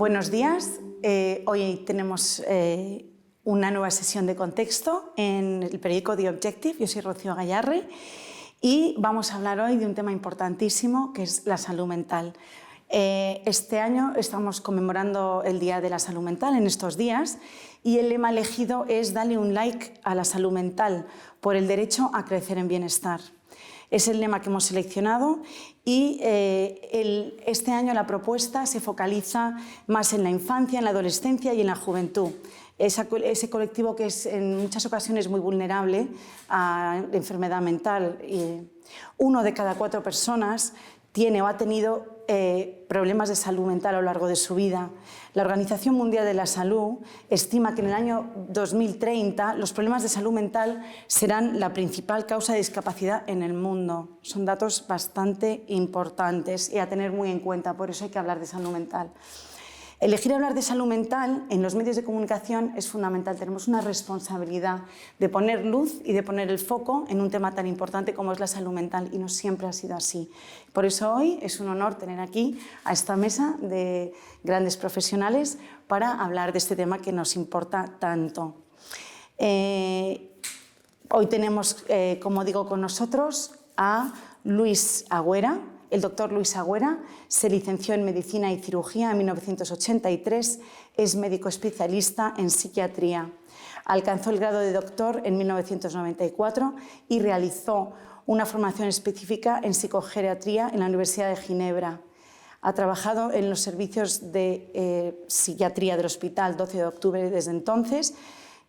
Buenos días. Hoy tenemos una nueva sesión de contexto en el periódico The Objective. Yo soy Rocío Gayarre y vamos a hablar hoy de un tema importantísimo que es la salud mental. Este año estamos conmemorando el Día de la Salud Mental en estos días y el lema elegido es "Dale un like a la salud mental por el derecho a crecer en bienestar". Es el lema que hemos seleccionado y este año la propuesta se focaliza más en la infancia, en la adolescencia y en la juventud. Ese colectivo que es en muchas ocasiones muy vulnerable a la enfermedad mental. 1 de cada 4 personas tiene o ha tenido problemas de salud mental a lo largo de su vida. La Organización Mundial de la Salud estima que en el año 2030 los problemas de salud mental serán la principal causa de discapacidad en el mundo. Son datos bastante importantes y a tener muy en cuenta, por eso hay que hablar de salud mental. Elegir hablar de salud mental en los medios de comunicación es fundamental. Tenemos una responsabilidad de poner luz y de poner el foco en un tema tan importante como es la salud mental y no siempre ha sido así. Por eso hoy es un honor tener aquí a esta mesa de grandes profesionales para hablar de este tema que nos importa tanto. Hoy tenemos, como digo, con nosotros a Luis Agüera. El doctor Luis Agüera se licenció en Medicina y Cirugía en 1983, es médico especialista en psiquiatría. Alcanzó el grado de doctor en 1994 y realizó una formación específica en psicogeriatría en la Universidad de Ginebra. Ha trabajado en los servicios de psiquiatría del Hospital 12 de Octubre desde entonces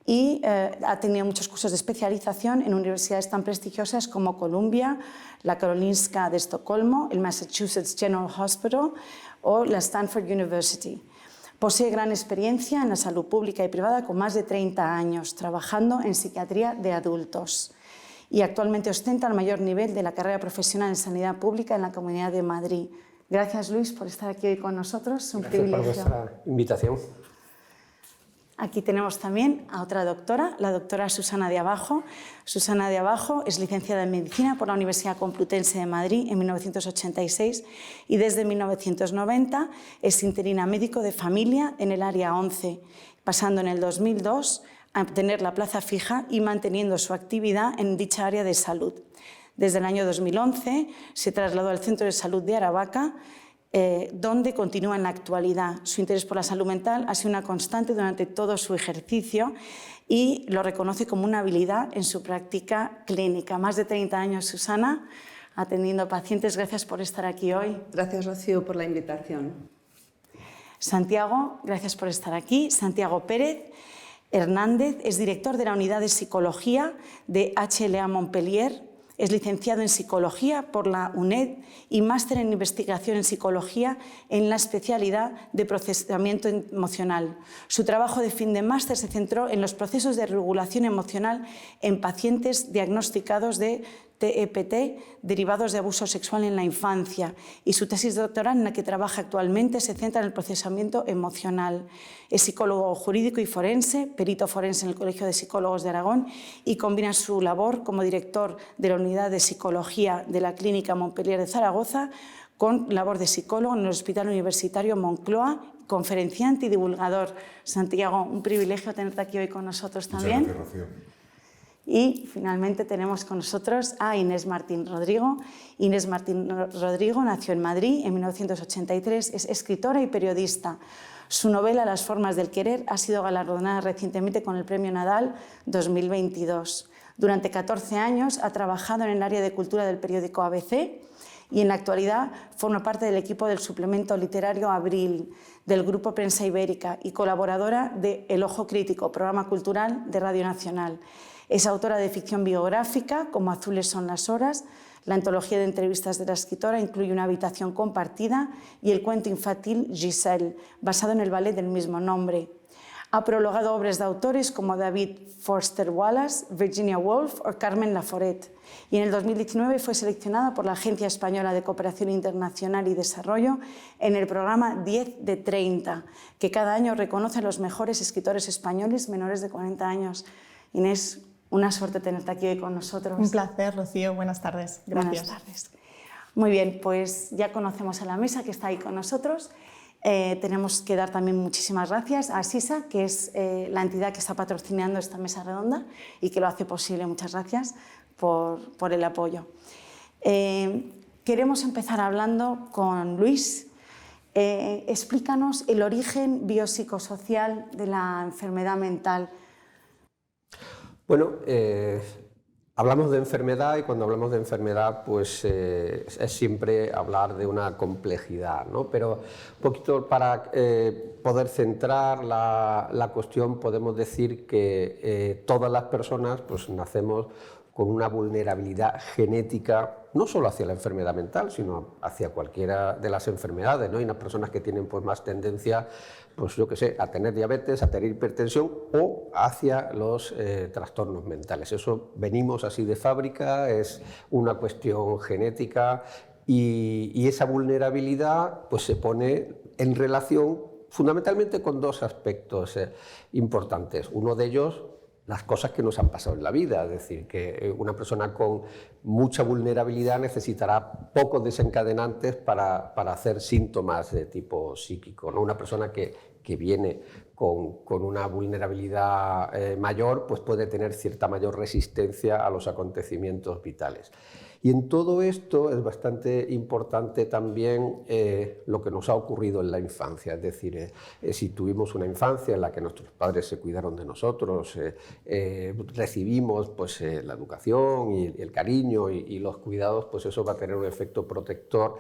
y ha tenido muchos cursos de especialización en universidades tan prestigiosas como Columbia, la Karolinska de Estocolmo, el Massachusetts General Hospital o la Stanford University. Posee gran experiencia en la salud pública y privada con más de 30 años, trabajando en psiquiatría de adultos. Y actualmente ostenta el mayor nivel de la carrera profesional en sanidad pública en la Comunidad de Madrid. Gracias, Luis, por estar aquí hoy con nosotros. Es un privilegio. Gracias por vuestra invitación. Aquí tenemos también a otra doctora, la doctora Susana de Abajo. Susana de Abajo es licenciada en Medicina por la Universidad Complutense de Madrid en 1986 y desde 1990 es interina médico de familia en el área 11, pasando en el 2002 a obtener la plaza fija y manteniendo su actividad en dicha área de salud. Desde el año 2011 se trasladó al Centro de Salud de Aravaca, donde continúa en la actualidad. Su interés por la salud mental ha sido una constante durante todo su ejercicio y lo reconoce como una habilidad en su práctica clínica. Más de 30 años, Susana, atendiendo pacientes. Gracias por estar aquí hoy. Gracias, Rocío, por la invitación. Santiago, gracias por estar aquí. Santiago Pérez Hernández es director de la Unidad de Psicología de HLA Montpellier. Es licenciado en Psicología por la UNED y máster en Investigación en Psicología en la especialidad de Procesamiento Emocional. Su trabajo de fin de máster se centró en los procesos de regulación emocional en pacientes diagnosticados de TEPT derivados de abuso sexual en la infancia y su tesis doctoral en la que trabaja actualmente se centra en el procesamiento emocional. Es psicólogo jurídico y forense, perito forense en el Colegio de Psicólogos de Aragón y combina su labor como director de la Unidad de Psicología de la Clínica Montpellier de Zaragoza con labor de psicólogo en el Hospital Universitario Moncloa, conferenciante y divulgador. Santiago, un privilegio tenerte aquí hoy con nosotros también. Muchas gracias, Rocío. Y finalmente tenemos con nosotros a Inés Martín Rodrigo. Inés Martín Rodrigo nació en Madrid en 1983, es escritora y periodista. Su novela Las formas del querer ha sido galardonada recientemente con el Premio Nadal 2022. Durante 14 años ha trabajado en el área de cultura del periódico ABC y en la actualidad forma parte del equipo del suplemento literario Abril, del Grupo Prensa Ibérica y colaboradora de El Ojo Crítico, programa cultural de Radio Nacional. Es autora de ficción biográfica, como Azules son las horas. La antología de entrevistas de la escritora incluye Una habitación compartida y el cuento infantil Giselle, basado en el ballet del mismo nombre. Ha prologado obras de autores como David Foster Wallace, Virginia Woolf o Carmen Laforet. Y en el 2019 fue seleccionada por la Agencia Española de Cooperación Internacional y Desarrollo en el programa 10 de 30, que cada año reconoce a los mejores escritores españoles menores de 40 años. Inés, una suerte tenerte aquí hoy con nosotros. Un placer, Rocío. Buenas tardes. Gracias. Buenas tardes. Muy bien, pues ya conocemos a la mesa que está ahí con nosotros Tenemos que dar también muchísimas gracias a SISA, que es la entidad que está patrocinando esta mesa redonda y que lo hace posible. Muchas gracias por el apoyo. Queremos empezar hablando con Luis. Explícanos el origen biopsicosocial de la enfermedad mental. Bueno, hablamos de enfermedad y cuando hablamos de enfermedad pues es siempre hablar de una complejidad, ¿no? Pero un poquito para poder centrar la cuestión podemos decir que todas las personas pues nacemos con una vulnerabilidad genética, no solo hacia la enfermedad mental, sino hacia cualquiera de las enfermedades, ¿no? Hay unas personas que tienen pues más tendencia, pues yo qué sé, a tener diabetes, a tener hipertensión o hacia los trastornos mentales. Eso venimos así de fábrica, es una cuestión genética y esa vulnerabilidad pues se pone en relación fundamentalmente con dos aspectos importantes. Uno de ellos, las cosas que nos han pasado en la vida, es decir, que una persona con mucha vulnerabilidad necesitará pocos desencadenantes para hacer síntomas de tipo psíquico, ¿no? Una persona que viene con una vulnerabilidad mayor, pues puede tener cierta mayor resistencia a los acontecimientos vitales. Y en todo esto es bastante importante también lo que nos ha ocurrido en la infancia, es decir, si tuvimos una infancia en la que nuestros padres se cuidaron de nosotros, recibimos pues, la educación y el cariño y los cuidados, pues eso va a tener un efecto protector.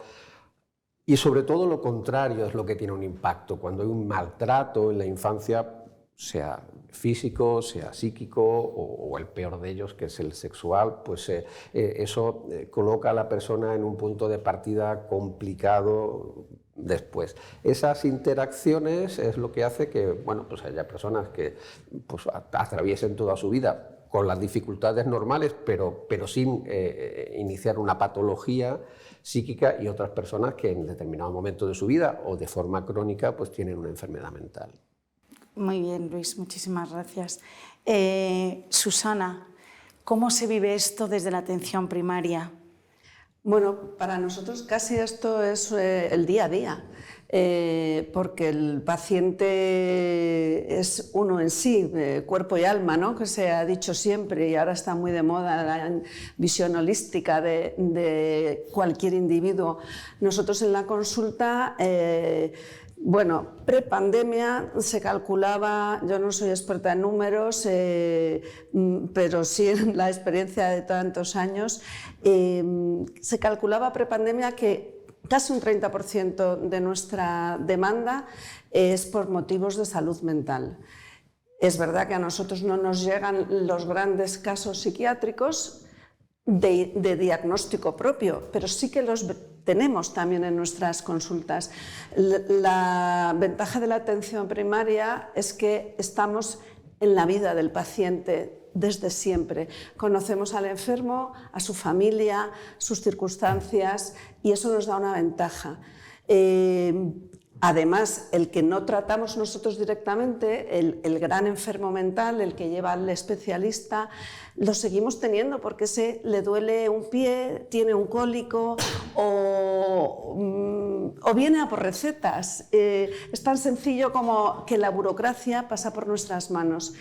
Y sobre todo lo contrario es lo que tiene un impacto. Cuando hay un maltrato en la infancia, sea físico, sea psíquico o el peor de ellos, que es el sexual, pues eso coloca a la persona en un punto de partida complicado después. Esas interacciones es lo que hace que, bueno, pues haya personas que pues, atraviesen toda su vida con las dificultades normales, pero sin iniciar una patología psíquica, y otras personas que en determinado momento de su vida o de forma crónica pues tienen una enfermedad mental. Muy bien, Luis, muchísimas gracias. Susana, ¿cómo se vive esto desde la atención primaria? Bueno, para nosotros casi esto es el día a día, porque el paciente es uno en sí, cuerpo y alma, ¿no? Que se ha dicho siempre, y ahora está muy de moda la visión holística de cualquier individuo. Nosotros en la consulta, bueno, prepandemia se calculaba, yo no soy experta en números, pero sí en la experiencia de tantos años, se calculaba prepandemia que casi un 30% de nuestra demanda es por motivos de salud mental. Es verdad que a nosotros no nos llegan los grandes casos psiquiátricos de diagnóstico propio, pero sí que los tenemos también en nuestras consultas. La ventaja de la atención primaria es que estamos en la vida del paciente desde siempre. Conocemos al enfermo, a su familia, sus circunstancias, y eso nos da una ventaja. Además, el que no tratamos nosotros directamente, el gran enfermo mental, el que lleva al especialista, lo seguimos teniendo porque le duele un pie, tiene un cólico o viene a por recetas. Es tan sencillo como que la burocracia pasa por nuestras manos.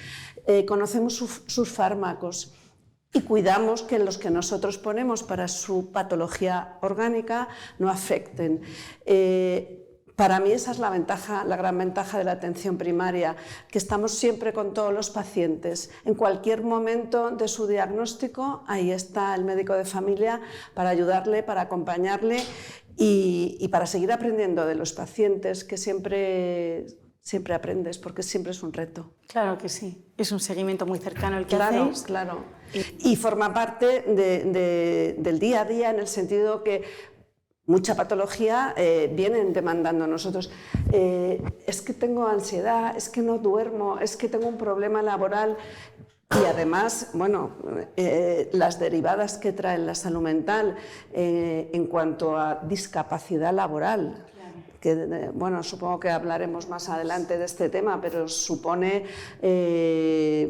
Conocemos sus fármacos y cuidamos que los que nosotros ponemos para su patología orgánica no afecten. Para mí esa es la gran ventaja de la atención primaria, que estamos siempre con todos los pacientes. En cualquier momento de su diagnóstico, ahí está el médico de familia para ayudarle, para acompañarle y para seguir aprendiendo de los pacientes, que siempre aprendes, porque siempre es un reto. Claro que sí, es un seguimiento muy cercano el que Claro, hacéis. claro. Y forma parte del día a día, en el sentido que mucha patología vienen demandando a nosotros. Es que tengo ansiedad, es que no duermo, es que tengo un problema laboral. Y además, bueno, las derivadas que trae la salud mental en cuanto a discapacidad laboral. Que, bueno, supongo que hablaremos más adelante de este tema, pero supone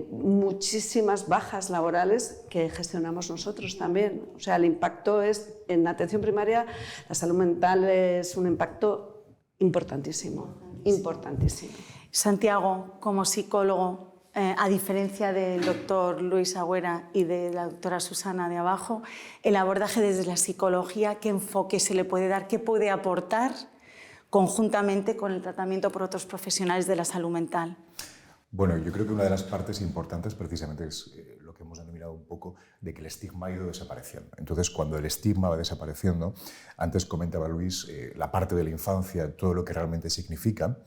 muchísimas bajas laborales que gestionamos nosotros también. O sea, el impacto es, en atención primaria, la salud mental es un impacto Importantísimo, importantísimo. Santiago, como psicólogo, a diferencia del doctor Luis Agüera y de la doctora Susana de abajo, el abordaje desde la psicología, ¿qué enfoque se le puede dar? ¿Qué puede aportar conjuntamente con el tratamiento por otros profesionales de la salud mental? Bueno, yo creo que una de las partes importantes precisamente es lo que hemos denominado un poco de que el estigma ha ido desapareciendo. Entonces, cuando el estigma va desapareciendo, antes comentaba Luis, la parte de la infancia, todo lo que realmente significa,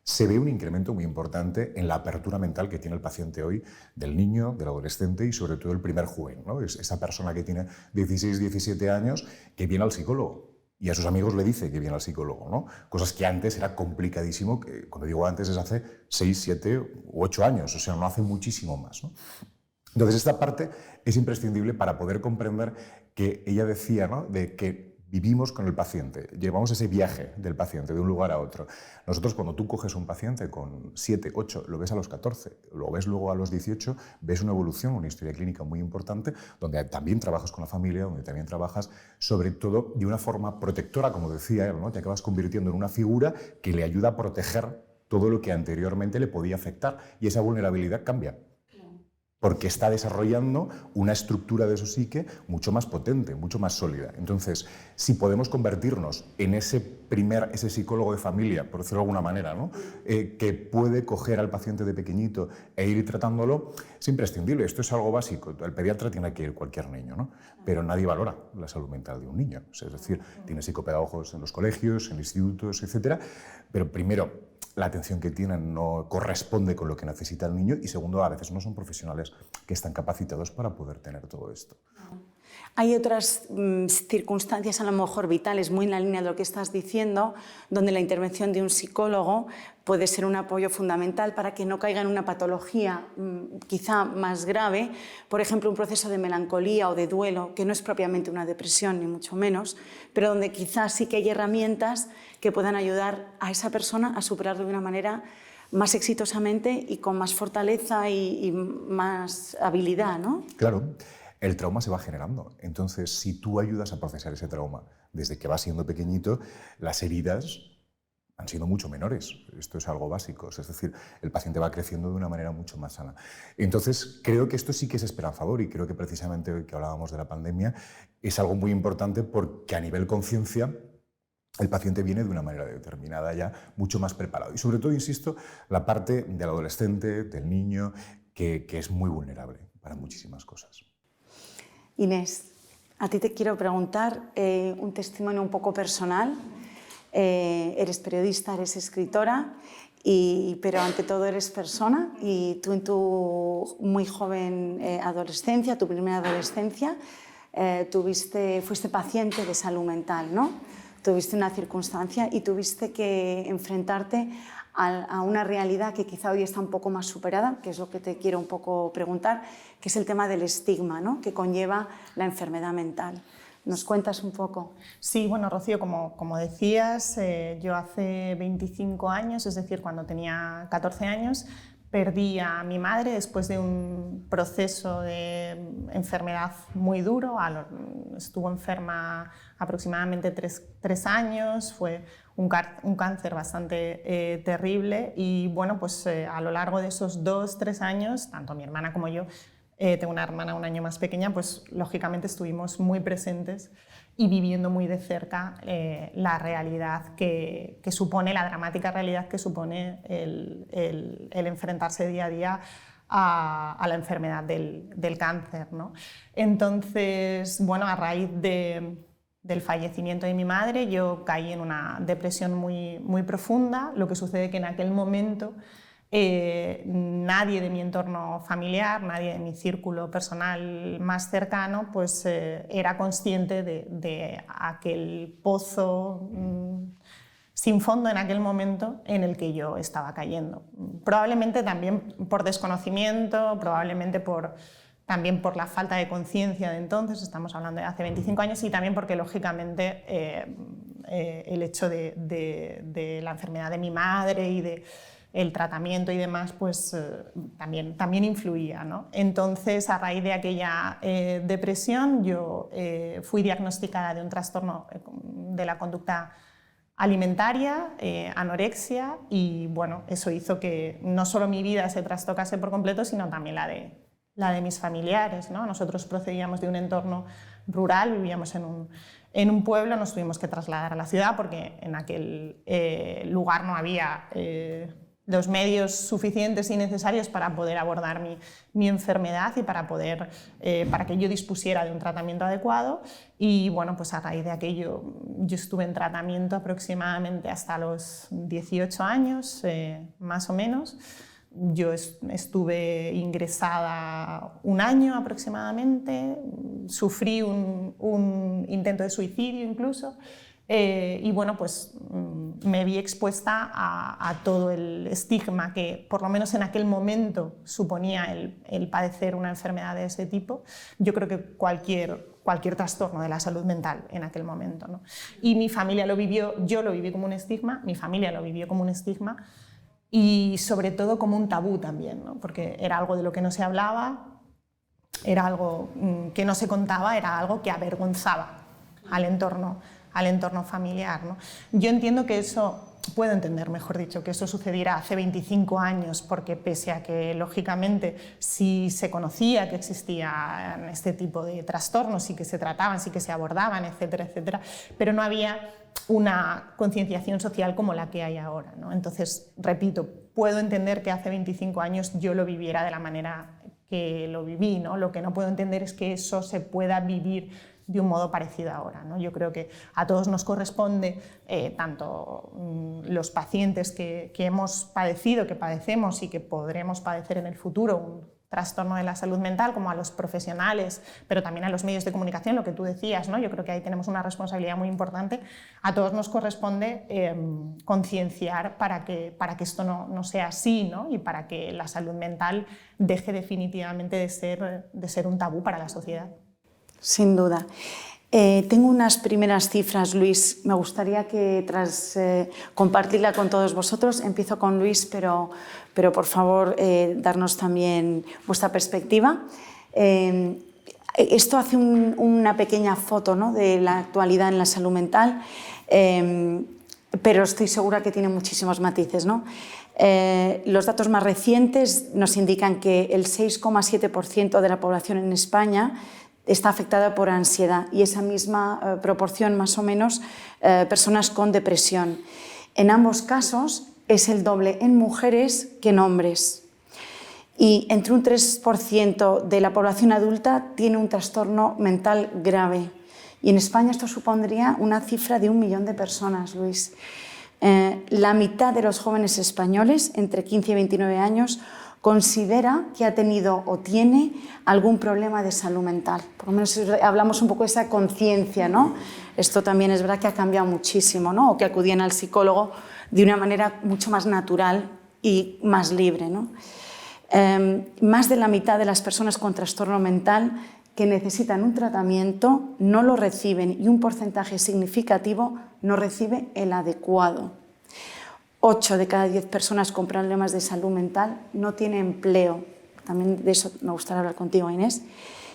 se ve un incremento muy importante en la apertura mental que tiene el paciente hoy, del niño, del adolescente y sobre todo el primer joven, ¿no? Es esa persona que tiene 16, 17 años que viene al psicólogo. Y a sus amigos le dice que viene al psicólogo, ¿no? Cosas que antes era complicadísimo, que cuando digo antes es hace 6, 7 u 8 años, o sea, no hace muchísimo más, ¿no? Entonces, esta parte es imprescindible para poder comprender que ella decía, ¿no?, de que vivimos con el paciente, llevamos ese viaje del paciente de un lugar a otro. Nosotros, cuando tú coges un paciente con 7, 8, lo ves a los 14, lo ves luego a los 18, ves una evolución, una historia clínica muy importante, donde también trabajas con la familia, donde también trabajas sobre todo de una forma protectora, como decía él, ¿no? Te acabas convirtiendo en una figura que le ayuda a proteger todo lo que anteriormente le podía afectar y esa vulnerabilidad cambia. Porque está desarrollando una estructura de su psique mucho más potente, mucho más sólida. Entonces, si podemos convertirnos en ese psicólogo de familia, por decirlo de alguna manera, ¿no?, que puede coger al paciente de pequeñito e ir tratándolo, es imprescindible. Esto es algo básico. El pediatra tiene que ir cualquier niño, ¿no? Pero nadie valora la salud mental de un niño. Es decir, tiene psicopedagogos en los colegios, en institutos, etc. Pero primero, la atención que tienen no corresponde con lo que necesita el niño y segundo, a veces no son profesionales que están capacitados para poder tener todo esto. Hay otras circunstancias a lo mejor vitales, muy en la línea de lo que estás diciendo, donde la intervención de un psicólogo puede ser un apoyo fundamental para que no caiga en una patología quizá más grave, por ejemplo, un proceso de melancolía o de duelo, que no es propiamente una depresión, ni mucho menos, pero donde quizás sí que hay herramientas que puedan ayudar a esa persona a superarlo de una manera más exitosamente y con más fortaleza y más habilidad, ¿no? Claro. El trauma se va generando. Entonces, si tú ayudas a procesar ese trauma desde que va siendo pequeñito, las heridas han sido mucho menores. Esto es algo básico. Es decir, el paciente va creciendo de una manera mucho más sana. Entonces, creo que esto sí que es esperanzador y creo que precisamente hoy que hablábamos de la pandemia es algo muy importante porque a nivel conciencia el paciente viene de una manera determinada ya, mucho más preparado. Y sobre todo, insisto, la parte del adolescente, del niño, que es muy vulnerable para muchísimas cosas. Inés, a ti te quiero preguntar un testimonio un poco personal. Eres periodista, eres escritora, pero ante todo eres persona y tú en tu muy joven adolescencia, tu primera adolescencia, fuiste paciente de salud mental, ¿no? Tuviste una circunstancia y tuviste que enfrentarte a una realidad que quizá hoy está un poco más superada, que es lo que te quiero un poco preguntar, que es el tema del estigma, ¿no?, que conlleva la enfermedad mental. ¿Nos cuentas un poco? Sí, bueno, Rocío, como decías, yo hace 25 años, es decir, cuando tenía 14 años, perdí a mi madre después de un proceso de enfermedad muy duro. Estuvo enferma aproximadamente 3 años, fue un cáncer bastante terrible y bueno, pues a lo largo de esos 2-3 años, tanto mi hermana como yo, tengo una hermana un año más pequeña, pues lógicamente estuvimos muy presentes y viviendo muy de cerca la realidad que supone, la dramática realidad que supone el enfrentarse día a día a la enfermedad del cáncer, ¿no? Entonces, bueno, a raíz del fallecimiento de mi madre, yo caí en una depresión muy profunda. Lo que sucede que en aquel momento nadie de mi entorno familiar, nadie de mi círculo personal más cercano, pues era consciente de aquel pozo sin fondo en aquel momento en el que yo estaba cayendo. Probablemente también por desconocimiento, probablemente también por la falta de conciencia de entonces, estamos hablando de hace 25 años, y también porque lógicamente el hecho de la enfermedad de mi madre y el tratamiento y demás, pues también influía, ¿no? Entonces, a raíz de aquella depresión, yo fui diagnosticada de un trastorno de la conducta alimentaria, anorexia, y bueno, eso hizo que no solo mi vida se trastocase por completo, sino también la de mis familiares, ¿no? Nosotros procedíamos de un entorno rural, vivíamos en un pueblo, nos tuvimos que trasladar a la ciudad porque en aquel lugar no había los medios suficientes y necesarios para poder abordar mi enfermedad y para que yo dispusiera de un tratamiento adecuado. Y bueno, pues a raíz de aquello yo estuve en tratamiento aproximadamente hasta los 18 años, más o menos. Yo estuve ingresada 1 año aproximadamente, sufrí un intento de suicidio incluso, y bueno, pues me vi expuesta a todo el estigma que por lo menos en aquel momento suponía el padecer una enfermedad de ese tipo. Yo creo que cualquier trastorno de la salud mental en aquel momento, ¿no? Y mi familia lo vivió, yo lo viví como un estigma, mi familia lo vivió como un estigma, y sobre todo como un tabú también, ¿no? Porque era algo de lo que no se hablaba, era algo que no se contaba, era algo que avergonzaba al entorno familiar, ¿no? Yo entiendo que eso, puedo entender, mejor dicho, que eso sucediera hace 25 años, porque pese a que, lógicamente, sí se conocía que existían este tipo de trastornos, sí que se trataban, sí que se abordaban, etcétera, etcétera, pero no había una concienciación social como la que hay ahora, ¿no? Entonces, repito, puedo entender que hace 25 años yo lo viviera de la manera que lo viví, ¿no? Lo que no puedo entender es que eso se pueda vivir de un modo parecido ahora, ¿no? Yo creo que a todos nos corresponde, tanto los pacientes que hemos padecido, que padecemos y que podremos padecer en el futuro un trastorno de la salud mental, como a los profesionales, pero también a los medios de comunicación, lo que tú decías, ¿no? Yo creo que ahí tenemos una responsabilidad muy importante. A todos nos corresponde concienciar para que esto no sea así, ¿no? Y para que la salud mental deje definitivamente de ser un tabú para la sociedad. Sin duda. Tengo unas primeras cifras, Luis. Me gustaría que tras compartirla con todos vosotros, empiezo con Luis, pero por favor darnos también vuestra perspectiva. Esto hace una pequeña foto, ¿no?, de la actualidad en la salud mental, pero estoy segura que tiene muchísimos matices, ¿no? Los datos más recientes nos indican que el 6,7% de la población en España está afectada por ansiedad y esa misma proporción, más o menos, personas con depresión. En ambos casos es el doble en mujeres que en hombres. Y entre un 3% de la población adulta tiene un trastorno mental grave. Y en España esto supondría una cifra de 1 millón de personas, Luis. La mitad de los jóvenes españoles, entre 15 y 29 años, considera que ha tenido o tiene algún problema de salud mental. Por lo menos hablamos un poco de esa conciencia, ¿no? Esto también es verdad que ha cambiado muchísimo, ¿no? O que acudían al psicólogo de una manera mucho más natural y más libre, ¿no? Más de la mitad de las personas con trastorno mental que necesitan un tratamiento no lo reciben y un porcentaje significativo no recibe el adecuado. 8 de cada 10 personas con problemas de salud mental no tienen empleo. También de eso me gustaría hablar contigo, Inés.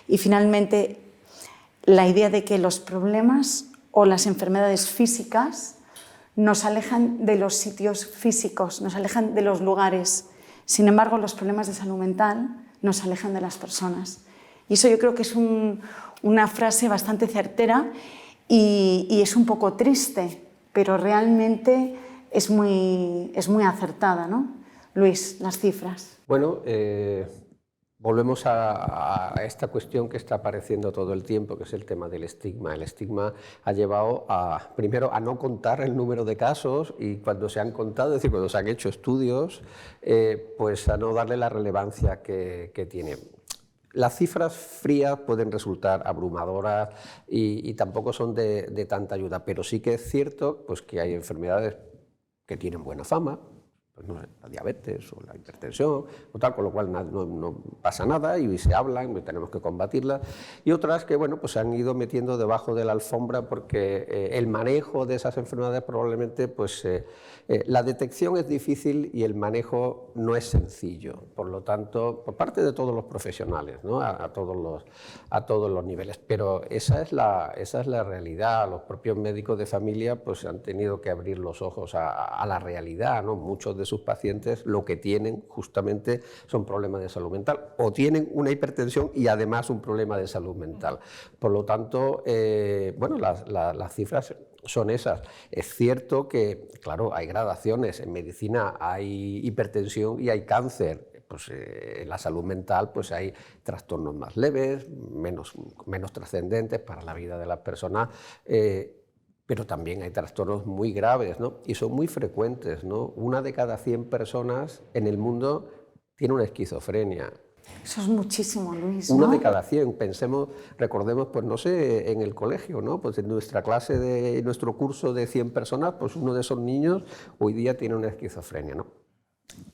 Y finalmente, la idea de que los problemas o las enfermedades físicas nos alejan de los sitios físicos, nos alejan de los lugares. Sin embargo, los problemas de salud mental nos alejan de las personas. Y eso yo creo que es una frase bastante certera y es un poco triste, pero realmente es muy acertada, ¿no? Luis, las cifras. Bueno, volvemos a esta cuestión que está apareciendo todo el tiempo, que es el tema del estigma. El estigma ha llevado primero a no contar el número de casos y cuando se han contado, es decir, cuando se han hecho estudios, pues a no darle la relevancia que tiene. Las cifras frías pueden resultar abrumadoras y tampoco son de tanta ayuda, pero sí que es cierto pues, que hay enfermedades que tienen buena fama, pues no sé, la diabetes o la hipertensión o tal, con lo cual no pasa nada y se hablan, tenemos que combatirlas, y otras que bueno, pues se han ido metiendo debajo de la alfombra porque el manejo de esas enfermedades probablemente pues la detección es difícil y el manejo no es sencillo, por lo tanto, por parte de todos los profesionales, ¿no? a todos los niveles, pero esa es la realidad. Los propios médicos de familia pues han tenido que abrir los ojos a la realidad, ¿no? Muchos de sus pacientes lo que tienen justamente son problemas de salud mental o tienen una hipertensión y además un problema de salud mental. Por lo tanto, bueno, las cifras son esas. Es cierto que, claro, hay gradaciones. En medicina hay hipertensión y hay cáncer. Pues, en la salud mental pues hay trastornos más leves, menos trascendentes para la vida de las personas, pero también hay trastornos muy graves, ¿no? Y son muy frecuentes, ¿no? 1 de cada 100 personas en el mundo tiene una esquizofrenia. Eso es muchísimo, Luis, 1 ¿no? de cada 100, recordemos, pues no sé, en el colegio, ¿no? Pues en nuestra clase, nuestro curso de 100 personas, pues uno de esos niños hoy día tiene una esquizofrenia, ¿no?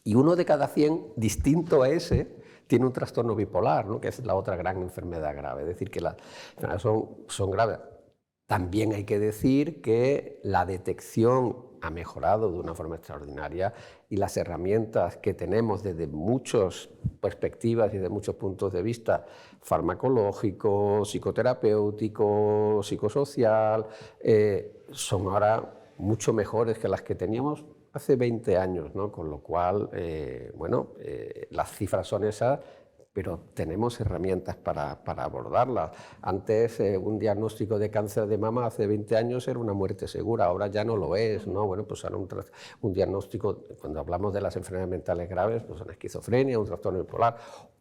Y 1 de cada 100, distinto a ese, tiene un trastorno bipolar, ¿no? Que es la otra gran enfermedad grave, es decir, que son graves. También hay que decir que la detección ha mejorado de una forma extraordinaria y las herramientas que tenemos desde muchas perspectivas y de muchos puntos de vista, farmacológico, psicoterapéutico, psicosocial, son ahora mucho mejores que las que teníamos hace 20 años, ¿no? Con lo cual, bueno, las cifras son esas, pero tenemos herramientas para abordarlas. Antes, un diagnóstico de cáncer de mama hace 20 años era una muerte segura, ahora ya no lo es, ¿no? Bueno, pues ahora un diagnóstico, cuando hablamos de las enfermedades mentales graves, pues una esquizofrenia, un trastorno bipolar,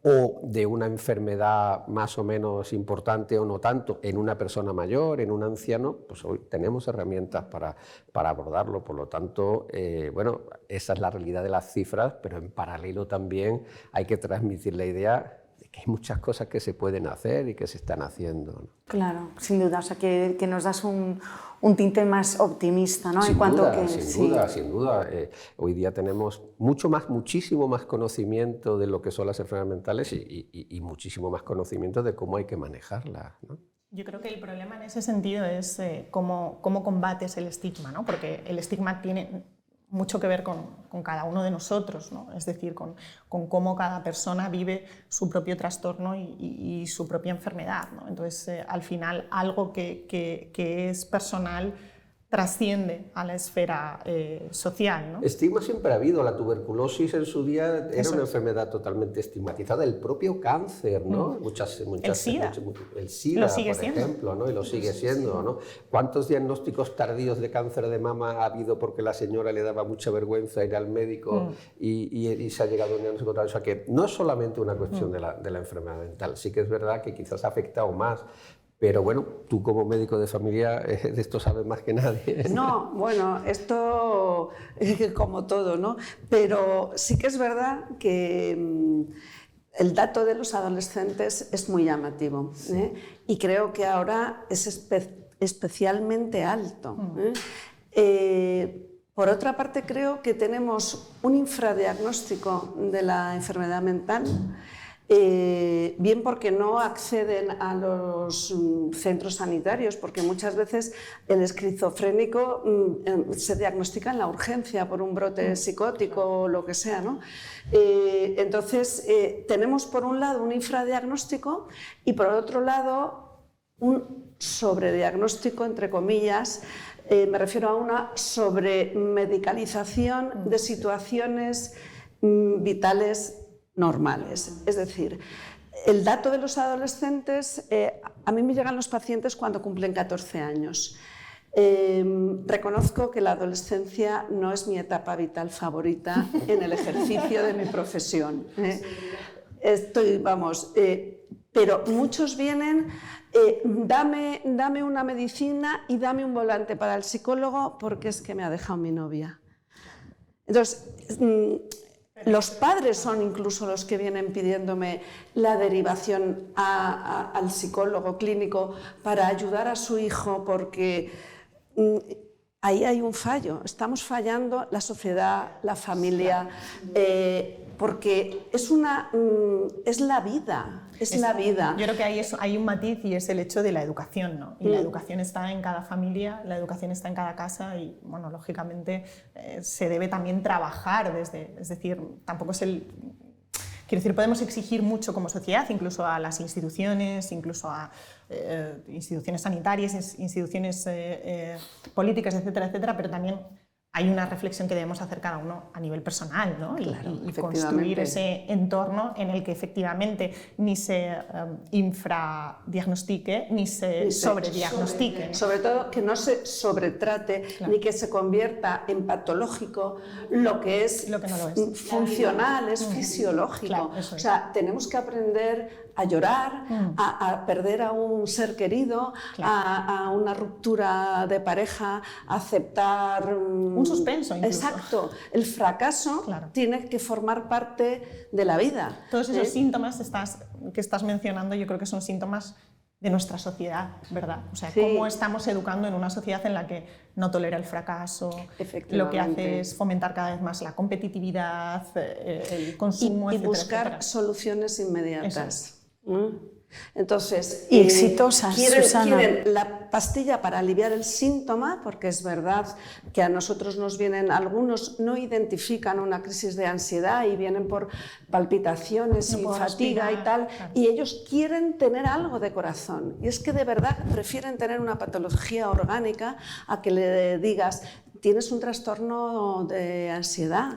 o de una enfermedad más o menos importante o no tanto en una persona mayor, en un anciano, pues hoy tenemos herramientas para abordarlo. Por lo tanto, bueno, esa es la realidad de las cifras, pero en paralelo también hay que transmitir la idea de que hay muchas cosas que se pueden hacer y que se están haciendo, ¿no? Claro, sin duda, o sea, que nos das un tinte más optimista, ¿no? Sin Sí. duda. Hoy día tenemos muchísimo más conocimiento de lo que son las enfermedades mentales y muchísimo más conocimiento de cómo hay que manejarlas, ¿no? Yo creo que el problema en ese sentido es cómo combates el estigma, ¿no? Porque el estigma tiene mucho que ver con cada uno de nosotros, ¿no? Es decir, con cómo cada persona vive su propio trastorno y su propia enfermedad, ¿no? Entonces, al final, algo que es personal trasciende a la esfera social, ¿no? Estigma siempre ha habido. La tuberculosis en su día era una enfermedad totalmente estigmatizada. El propio cáncer, ¿no? El SIDA. El SIDA, Lo sigue por siendo. ejemplo, ¿no? Y lo sigue siendo, ¿no? ¿Cuántos diagnósticos tardíos de cáncer de mama ha habido porque la señora le daba mucha vergüenza ir al médico y se ha llegado a un diagnóstico tal? O sea, que no es solamente una cuestión de la enfermedad mental. Sí que es verdad que quizás ha afectado más. Pero bueno, tú como médico de familia de esto sabes más que nadie. No, bueno, esto como todo, ¿no? Pero sí que es verdad que el dato de los adolescentes es muy llamativo, ¿eh? Y creo que ahora es especialmente alto, ¿eh? Por otra parte, creo que tenemos un infradiagnóstico de la enfermedad mental. Bien porque no acceden a los centros sanitarios, porque muchas veces el esquizofrénico se diagnostica en la urgencia por un brote psicótico o lo que sea, ¿no? Entonces, tenemos por un lado un infradiagnóstico y por otro lado un sobrediagnóstico, entre comillas. Me refiero a una sobremedicalización de situaciones vitales normales. Es decir, el dato de los adolescentes, a mí me llegan los pacientes cuando cumplen 14 años. Reconozco que la adolescencia no es mi etapa vital favorita en el ejercicio de mi profesión. Pero muchos vienen, dame una medicina y dame un volante para el psicólogo porque es que me ha dejado mi novia. Entonces, los padres son incluso los que vienen pidiéndome la derivación al psicólogo clínico para ayudar a su hijo porque ahí hay un fallo. Estamos fallando la sociedad, la familia, porque es la vida. Es la vida. Yo creo que hay un matiz y es el hecho de la educación, ¿no? Y la educación está en cada familia, la educación está en cada casa y, bueno, lógicamente se debe también trabajar desde... Es decir, tampoco es el... Quiero decir, podemos exigir mucho como sociedad, incluso a las instituciones, incluso a instituciones sanitarias, instituciones políticas, etcétera, etcétera, pero también hay una reflexión que debemos hacer cada uno a nivel personal, ¿no? Y construir ese entorno en el que efectivamente ni se infradiagnostique ni se sobrediagnostique, ¿no? Sobre todo que no se sobretrate, ni que se convierta en patológico lo que no lo es. Funcional, es fisiológico. Claro, eso es. O sea, tenemos que aprender a llorar, a perder a un ser querido, a una ruptura de pareja, a aceptar... un suspenso incluso. Exacto. El fracaso tiene que formar parte de la vida. Todos esos síntomas que estás mencionando yo creo que son síntomas de nuestra sociedad, ¿verdad? O sea, cómo estamos educando en una sociedad en la que no tolera el fracaso, lo que hace es fomentar cada vez más la competitividad, el consumo, y etcétera, buscar etcétera. soluciones inmediatas. Entonces, y exitosas, quieren la pastilla para aliviar el síntoma, porque es verdad que a nosotros nos vienen, algunos no identifican una crisis de ansiedad y vienen por palpitaciones y fatiga y tal, y ellos quieren tener algo de corazón. Y es que de verdad prefieren tener una patología orgánica a que le digas, tienes un trastorno de ansiedad.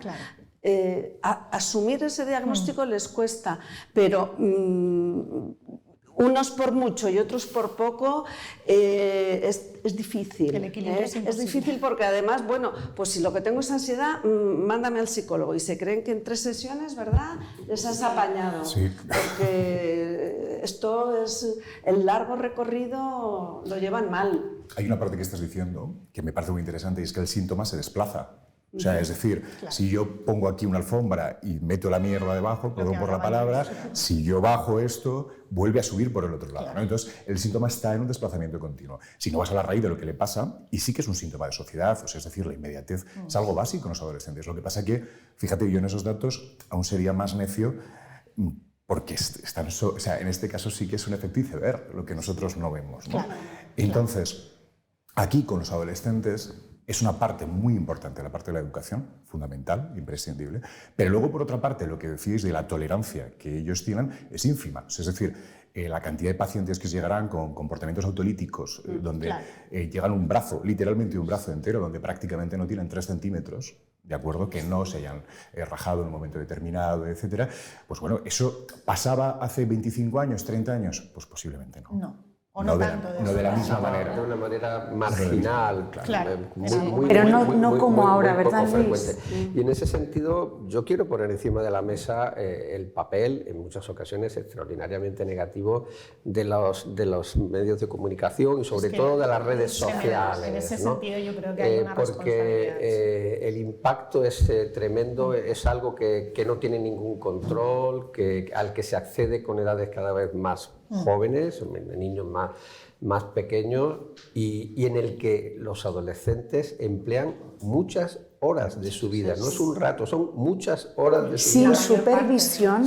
Asumir ese diagnóstico les cuesta, pero unos por mucho y otros por poco es difícil. El equilibrio es difícil porque además, bueno, pues si lo que tengo es ansiedad, mándame al psicólogo y se creen que en 3 sesiones, ¿verdad?, les has apañado. Sí. Porque esto es el largo recorrido, lo llevan mal. Hay una parte que estás diciendo que me parece muy interesante y es que el síntoma se desplaza. O sea, es decir, si yo pongo aquí una alfombra y meto la mierda debajo, perdón por la palabra, si yo bajo esto, vuelve a subir por el otro lado, ¿no? Entonces, el síntoma está en un desplazamiento continuo. Si no vas a la raíz de lo que le pasa, y sí que es un síntoma de sociedad, o sea, es decir, la inmediatez es algo básico en los adolescentes. Lo que pasa que, fíjate, yo en esos datos aún sería más necio porque están o sea, en este caso sí que es un efecto iceberg, lo que nosotros no vemos, ¿no? Entonces, aquí con los adolescentes es una parte muy importante, la parte de la educación, fundamental, imprescindible, pero luego, por otra parte, lo que decís de la tolerancia que ellos tienen es ínfima. Es decir, la cantidad de pacientes que llegarán con comportamientos autolíticos, donde llegan un brazo, literalmente un brazo entero, donde prácticamente no tienen 3 centímetros, ¿de acuerdo?, que no se hayan rajado en un momento determinado, etcétera. Pues bueno, ¿eso pasaba hace 25 años, 30 años? Pues posiblemente no. No. O no tanto. No de la misma manera. De una manera marginal, pero no como ahora, ¿verdad, Luis? Y en ese sentido, yo quiero poner encima de la mesa el papel, en muchas ocasiones extraordinariamente negativo, de los medios de comunicación y sobre todo de las redes sociales. En ese sentido, yo creo que hay una responsabilidad. Porque el impacto es tremendo, es algo que no tiene ningún control, al que se accede con edades cada vez más jóvenes, niños más pequeños, y en el que los adolescentes emplean muchas horas de su vida, no es un rato, son muchas horas de su vida. Sin supervisión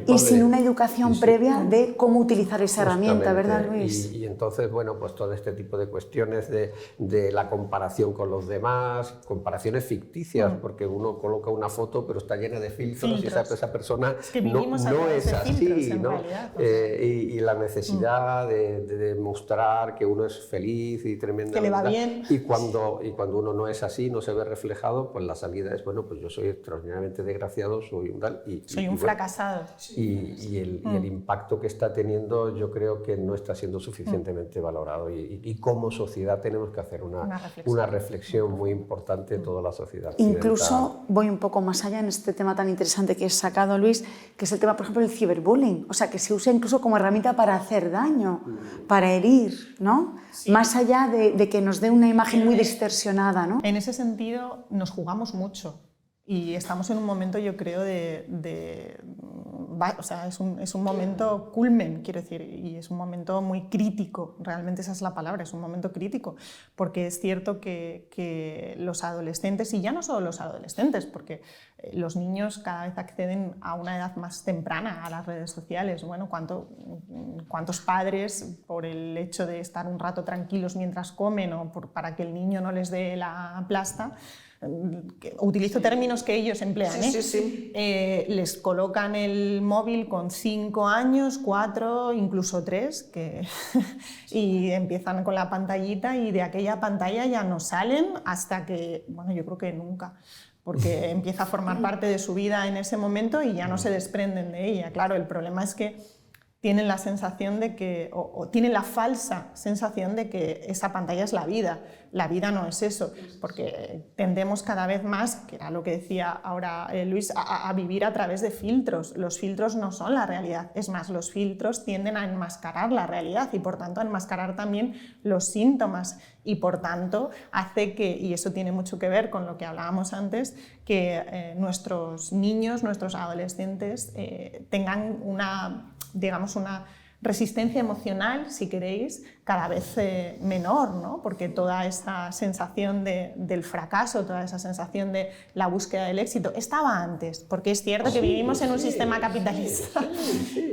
y sin una educación previa de cómo utilizar esa herramienta, ¿verdad, Luis? Y entonces, bueno, pues todo este tipo de cuestiones de la comparación con los demás, comparaciones ficticias, porque uno coloca una foto pero está llena de filtros. Y esa persona es que no es así, ¿no? Realidad, y la necesidad de demostrar que uno es feliz y tremendamente... Que le va bien. Y cuando uno no es así, no se ve reflejado, pues la salida es, bueno, pues yo soy extraordinariamente desgraciado, soy un tal... Soy un fracasado. Y el impacto que está teniendo yo creo que no está siendo suficientemente valorado y como sociedad tenemos que hacer una reflexión muy importante de toda la sociedad occidental. Incluso voy un poco más allá en este tema tan interesante que has sacado, Luis, que es el tema, por ejemplo, del ciberbullying, o sea, que se usa incluso como herramienta para hacer daño, para herir, ¿no? Sí. Más allá de que nos dé una imagen muy distorsionada, ¿no? En ese sentido nos jugamos mucho y estamos en un momento, yo creo, de o sea, es un momento culmen, quiero decir, y es un momento muy crítico, realmente esa es la palabra, es un momento crítico, porque es cierto que los adolescentes, y ya no solo los adolescentes, porque los niños cada vez acceden a una edad más temprana a las redes sociales. Bueno, ¿cuántos padres, por el hecho de estar un rato tranquilos mientras comen o para que el niño no les dé la plasta, utilizo términos que ellos emplean, les colocan el móvil con 5 años, 4, incluso 3, y empiezan con la pantallita y de aquella pantalla ya no salen hasta que, bueno, yo creo que nunca, porque empieza a formar parte de su vida en ese momento y ya no se desprenden de ella. Claro, el problema es que tienen la sensación de que, o tienen la falsa sensación de que esa pantalla es la vida. La vida no es eso, porque tendemos cada vez más, que era lo que decía ahora Luis, a vivir a través de filtros. Los filtros no son la realidad, es más, los filtros tienden a enmascarar la realidad y por tanto a enmascarar también los síntomas y por tanto hace que, y eso tiene mucho que ver con lo que hablábamos antes, que nuestros niños, nuestros adolescentes tengan una resistencia emocional, si queréis, cada vez menor, ¿no? Porque toda esa sensación del fracaso, toda esa sensación de la búsqueda del éxito, estaba antes, porque es cierto que vivimos en un sistema capitalista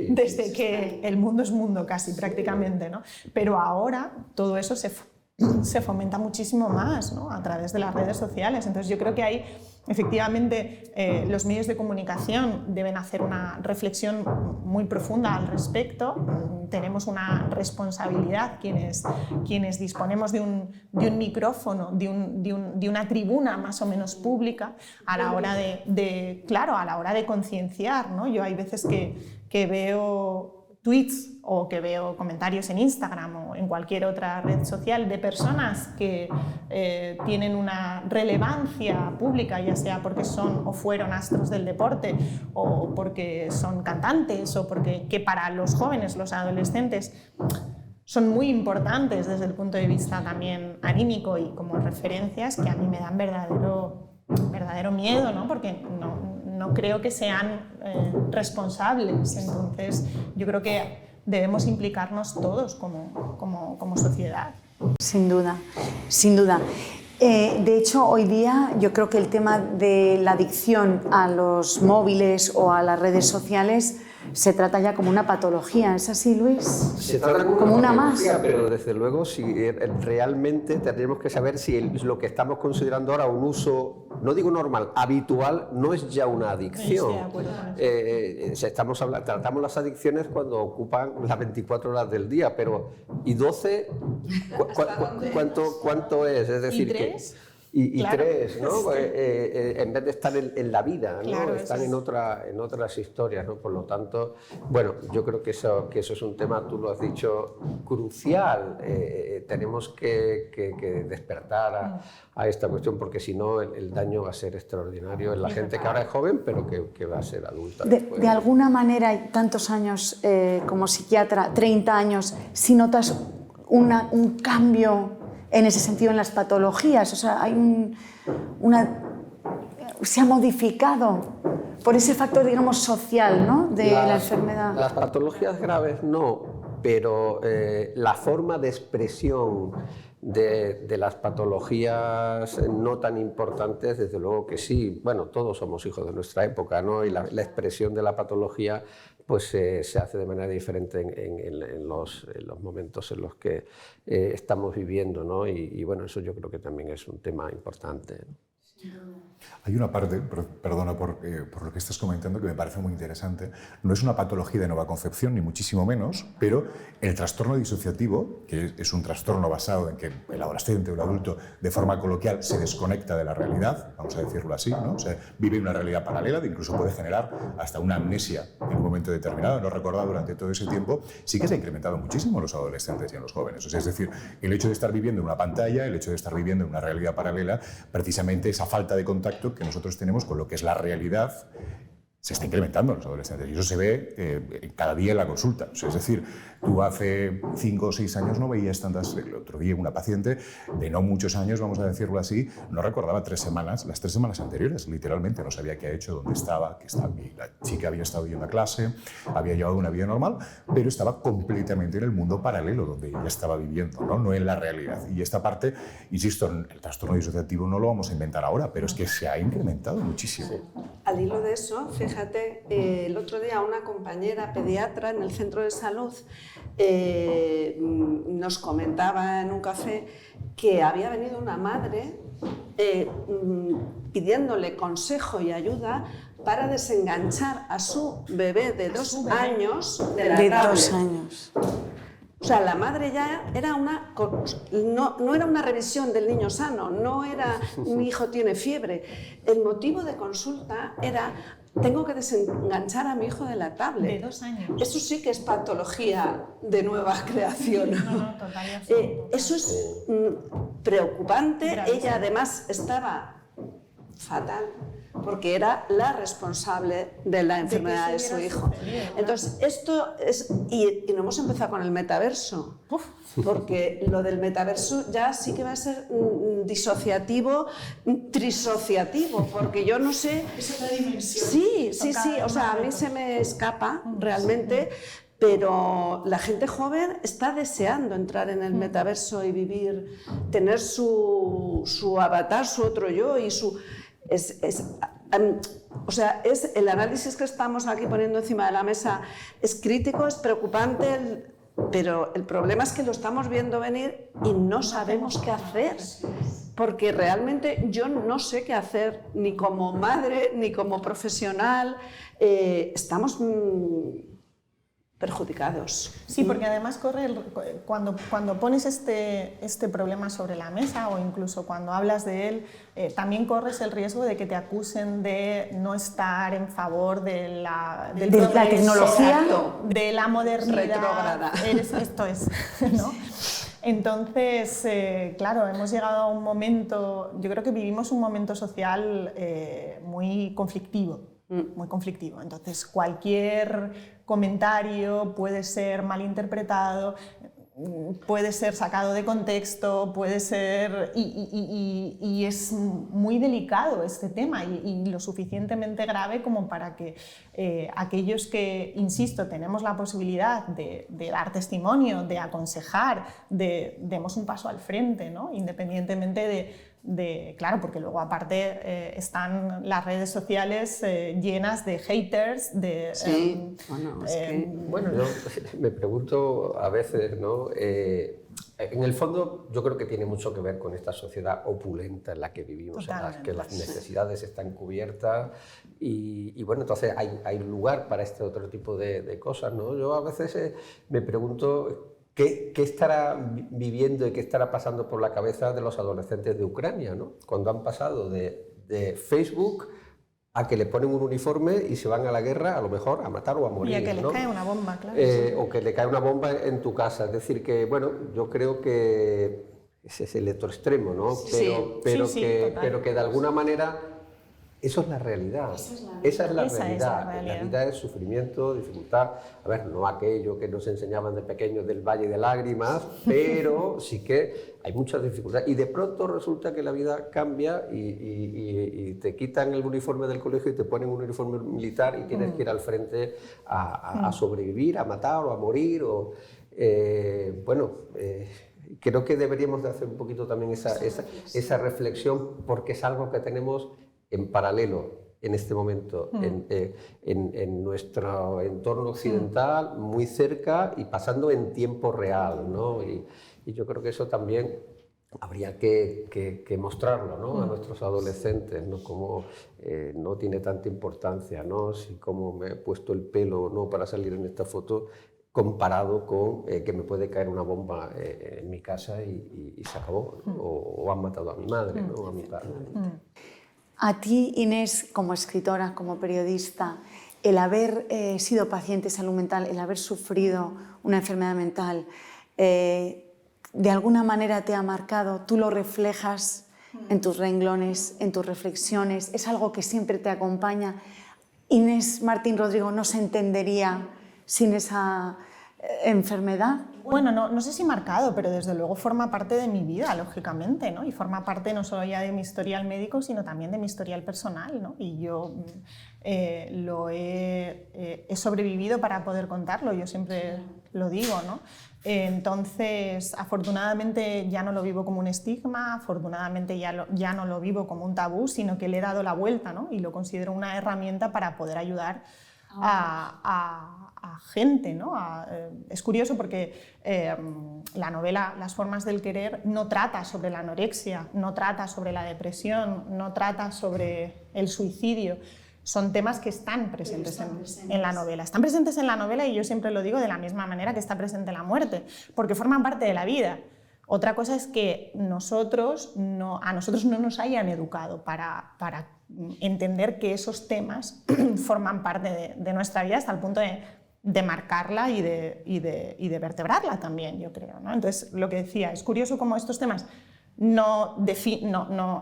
desde que el mundo es mundo casi, prácticamente, ¿no? Pero ahora todo eso se fomenta muchísimo más, ¿no? A través de las redes sociales. Entonces yo creo que hay efectivamente los medios de comunicación deben hacer una reflexión muy profunda al respecto. Tenemos una responsabilidad quienes disponemos de un micrófono, de una tribuna más o menos pública a la hora de concienciar, ¿no? Yo hay veces que veo tweets o que veo comentarios en Instagram o en cualquier otra red social de personas que tienen una relevancia pública, ya sea porque son o fueron astros del deporte o porque son cantantes o que para los jóvenes, los adolescentes, son muy importantes desde el punto de vista también anímico y como referencias que a mí me dan verdadero miedo, ¿no? Porque no creo que sean responsables. Entonces, yo creo que debemos implicarnos todos como sociedad. Sin duda, sin duda. De hecho, hoy día yo creo que el tema de la adicción a los móviles o a las redes sociales se trata ya como una patología. ¿Es así, Luis? Se trata como una patología, pero desde luego si realmente tendríamos que saber si lo que estamos considerando ahora un uso, no digo normal, habitual, no es ya una adicción. Estoy de acuerdo con eso. Tratamos las adicciones cuando ocupan las 24 horas del día, pero ¿y 12? ¿Cuánto es? Es decir, ¿Y 3? Y claro. 3, ¿no? En vez de estar en la vida, ¿no? Claro, están en otras historias, ¿no? Por lo tanto, bueno, yo creo que eso es un tema, tú lo has dicho, crucial. Tenemos que despertar a esta cuestión, porque si no el daño va a ser extraordinario en la gente que ahora es joven, pero que va a ser adulta. De alguna manera, tantos años como psiquiatra, 30 años, si notas un cambio en ese sentido en las patologías, o sea, se ha modificado por ese factor, digamos, social, ¿no? De la enfermedad. Las patologías graves no, pero la forma de expresión de las patologías no tan importantes, desde luego que sí. Bueno, todos somos hijos de nuestra época, ¿no? Y la expresión de la patología pues se hace de manera diferente en los momentos en los que estamos viviendo, ¿no? Y bueno, eso yo creo que también es un tema importante, ¿no? Hay una parte, perdona por lo que estás comentando, que me parece muy interesante. No es una patología de nueva concepción, ni muchísimo menos, pero el trastorno disociativo, que es un trastorno basado en que el adolescente o el adulto, de forma coloquial, se desconecta de la realidad, vamos a decirlo así, ¿no? O sea, vive una realidad paralela, que incluso puede generar hasta una amnesia en un momento determinado, no recordar durante todo ese tiempo, sí que se ha incrementado muchísimo en los adolescentes y en los jóvenes. O sea, es decir, el hecho de estar viviendo en una pantalla, el hecho de estar viviendo en una realidad paralela, precisamente esa falta de contacto que nosotros tenemos con lo que es la realidad se está incrementando en los adolescentes y eso se ve cada día en la consulta. O sea, es decir, tú hace 5 o 6 años no veías tantas... El otro día una paciente de no muchos años, vamos a decirlo así, no recordaba las 3 semanas anteriores, literalmente, no sabía qué ha hecho, dónde estaba, y la chica había estado yendo a clase, había llevado una vida normal, pero estaba completamente en el mundo paralelo donde ella estaba viviendo, no en la realidad. Y esta parte, insisto, el trastorno disociativo no lo vamos a inventar ahora, pero es que se ha incrementado muchísimo. Al hilo de eso, fíjate, el otro día una compañera pediatra en el centro de salud nos comentaba en un café que había venido una madre pidiéndole consejo y ayuda para desenganchar a su bebé de 2 años de la tablet. 2 años. O sea, la madre ya era no era una revisión del niño sano, no era mi hijo tiene fiebre. El motivo de consulta era tengo que desenganchar a mi hijo de la tablet. De 2 años. Eso sí que es patología de nueva creación. No, total. Eso es preocupante. Gravísimo. Ella además estaba fatal porque era la responsable de la enfermedad de su hijo. Entonces, esto es... Y no hemos empezado con el metaverso, porque lo del metaverso ya sí que va a ser disociativo, trisociativo, porque yo no sé... Es otra dimensión. Sí, o sea, a mí se me escapa realmente, pero la gente joven está deseando entrar en el metaverso y vivir, tener su avatar, su otro yo y su... o sea, el análisis que estamos aquí poniendo encima de la mesa es crítico, es preocupante, pero el problema es que lo estamos viendo venir y no sabemos qué hacer, porque realmente yo no sé qué hacer, ni como madre, ni como profesional, estamos perjudicados. Sí, porque además cuando pones este problema sobre la mesa o incluso cuando hablas de él, también corres el riesgo de que te acusen de no estar en favor de la tecnología, de la modernidad. Retrógrada. Esto es, ¿no? Entonces, claro, hemos llegado a un momento, yo creo que vivimos un momento social muy conflictivo. Muy conflictivo. Entonces, cualquier comentario puede ser malinterpretado, puede ser sacado de contexto, puede ser... Y es muy delicado este tema y lo suficientemente grave como para que aquellos que, insisto, tenemos la posibilidad de dar testimonio, de aconsejar, demos un paso al frente, ¿no? Independientemente claro, porque luego aparte están las redes sociales llenas de haters, Sí, bueno, es que... Bueno, yo me pregunto a veces, ¿no? En el fondo yo creo que tiene mucho que ver con esta sociedad opulenta en la que vivimos, en la que las necesidades están cubiertas y bueno, entonces hay lugar para este otro tipo de cosas, ¿no? Yo a veces me pregunto... ¿Qué estará viviendo y qué estará pasando por la cabeza de los adolescentes de Ucrania, ¿no? Cuando han pasado de Facebook a que le ponen un uniforme y se van a la guerra, a lo mejor a matar o a morir. Y a que ¿no? le cae una bomba, claro. O que le cae una bomba en tu casa. Es decir, que bueno, yo creo que ese es el otro extremo, ¿no? Pero que de alguna manera... Eso es la realidad. Esa es la realidad. La vida es sufrimiento, dificultad. A ver, no aquello que nos enseñaban de pequeños del valle de lágrimas, pero sí que hay muchas dificultades. Y de pronto resulta que la vida cambia y te quitan el uniforme del colegio y te ponen un uniforme militar y tienes que ir al frente a sobrevivir, a matar o a morir. Creo que deberíamos de hacer un poquito también esa reflexión porque es algo que tenemos en paralelo en este momento en nuestro entorno occidental, muy cerca y pasando en tiempo real, ¿no? Y yo creo que eso también habría que mostrarlo, ¿no? A nuestros adolescentes, ¿no? Como no tiene tanta importancia, ¿no? Si como me he puesto el pelo o no para salir en esta foto, comparado con que me puede caer una bomba en mi casa y se acabó, ¿no? O han matado a mi madre, ¿no? O a mi padre. A ti, Inés, como escritora, como periodista, el haber sido paciente de salud mental, el haber sufrido una enfermedad mental, de alguna manera te ha marcado, tú lo reflejas en tus renglones, en tus reflexiones, es algo que siempre te acompaña. Inés Martín Rodrigo no se entendería sin esa enfermedad? Bueno, no sé si marcado, pero desde luego forma parte de mi vida, lógicamente, ¿no? Y forma parte no solo ya de mi historial médico, sino también de mi historial personal, ¿no? Y yo he sobrevivido para poder contarlo, yo siempre lo digo, ¿no? Entonces, afortunadamente ya no lo vivo como un estigma, afortunadamente ya no lo vivo como un tabú, sino que le he dado la vuelta, ¿no? Y lo considero una herramienta para poder ayudar a gente, ¿no? Es curioso porque la novela Las formas del querer no trata sobre la anorexia, no trata sobre la depresión, no trata sobre el suicidio. Son temas que están presentes en la novela. Están presentes en la novela y yo siempre lo digo de la misma manera que está presente la muerte, porque forman parte de la vida. Otra cosa es que a nosotros no nos hayan educado para entender que esos temas forman parte de nuestra vida hasta el punto de marcarla y de vertebrarla también, yo creo, ¿no? Entonces, lo que decía, es curioso cómo estos temas no definen o no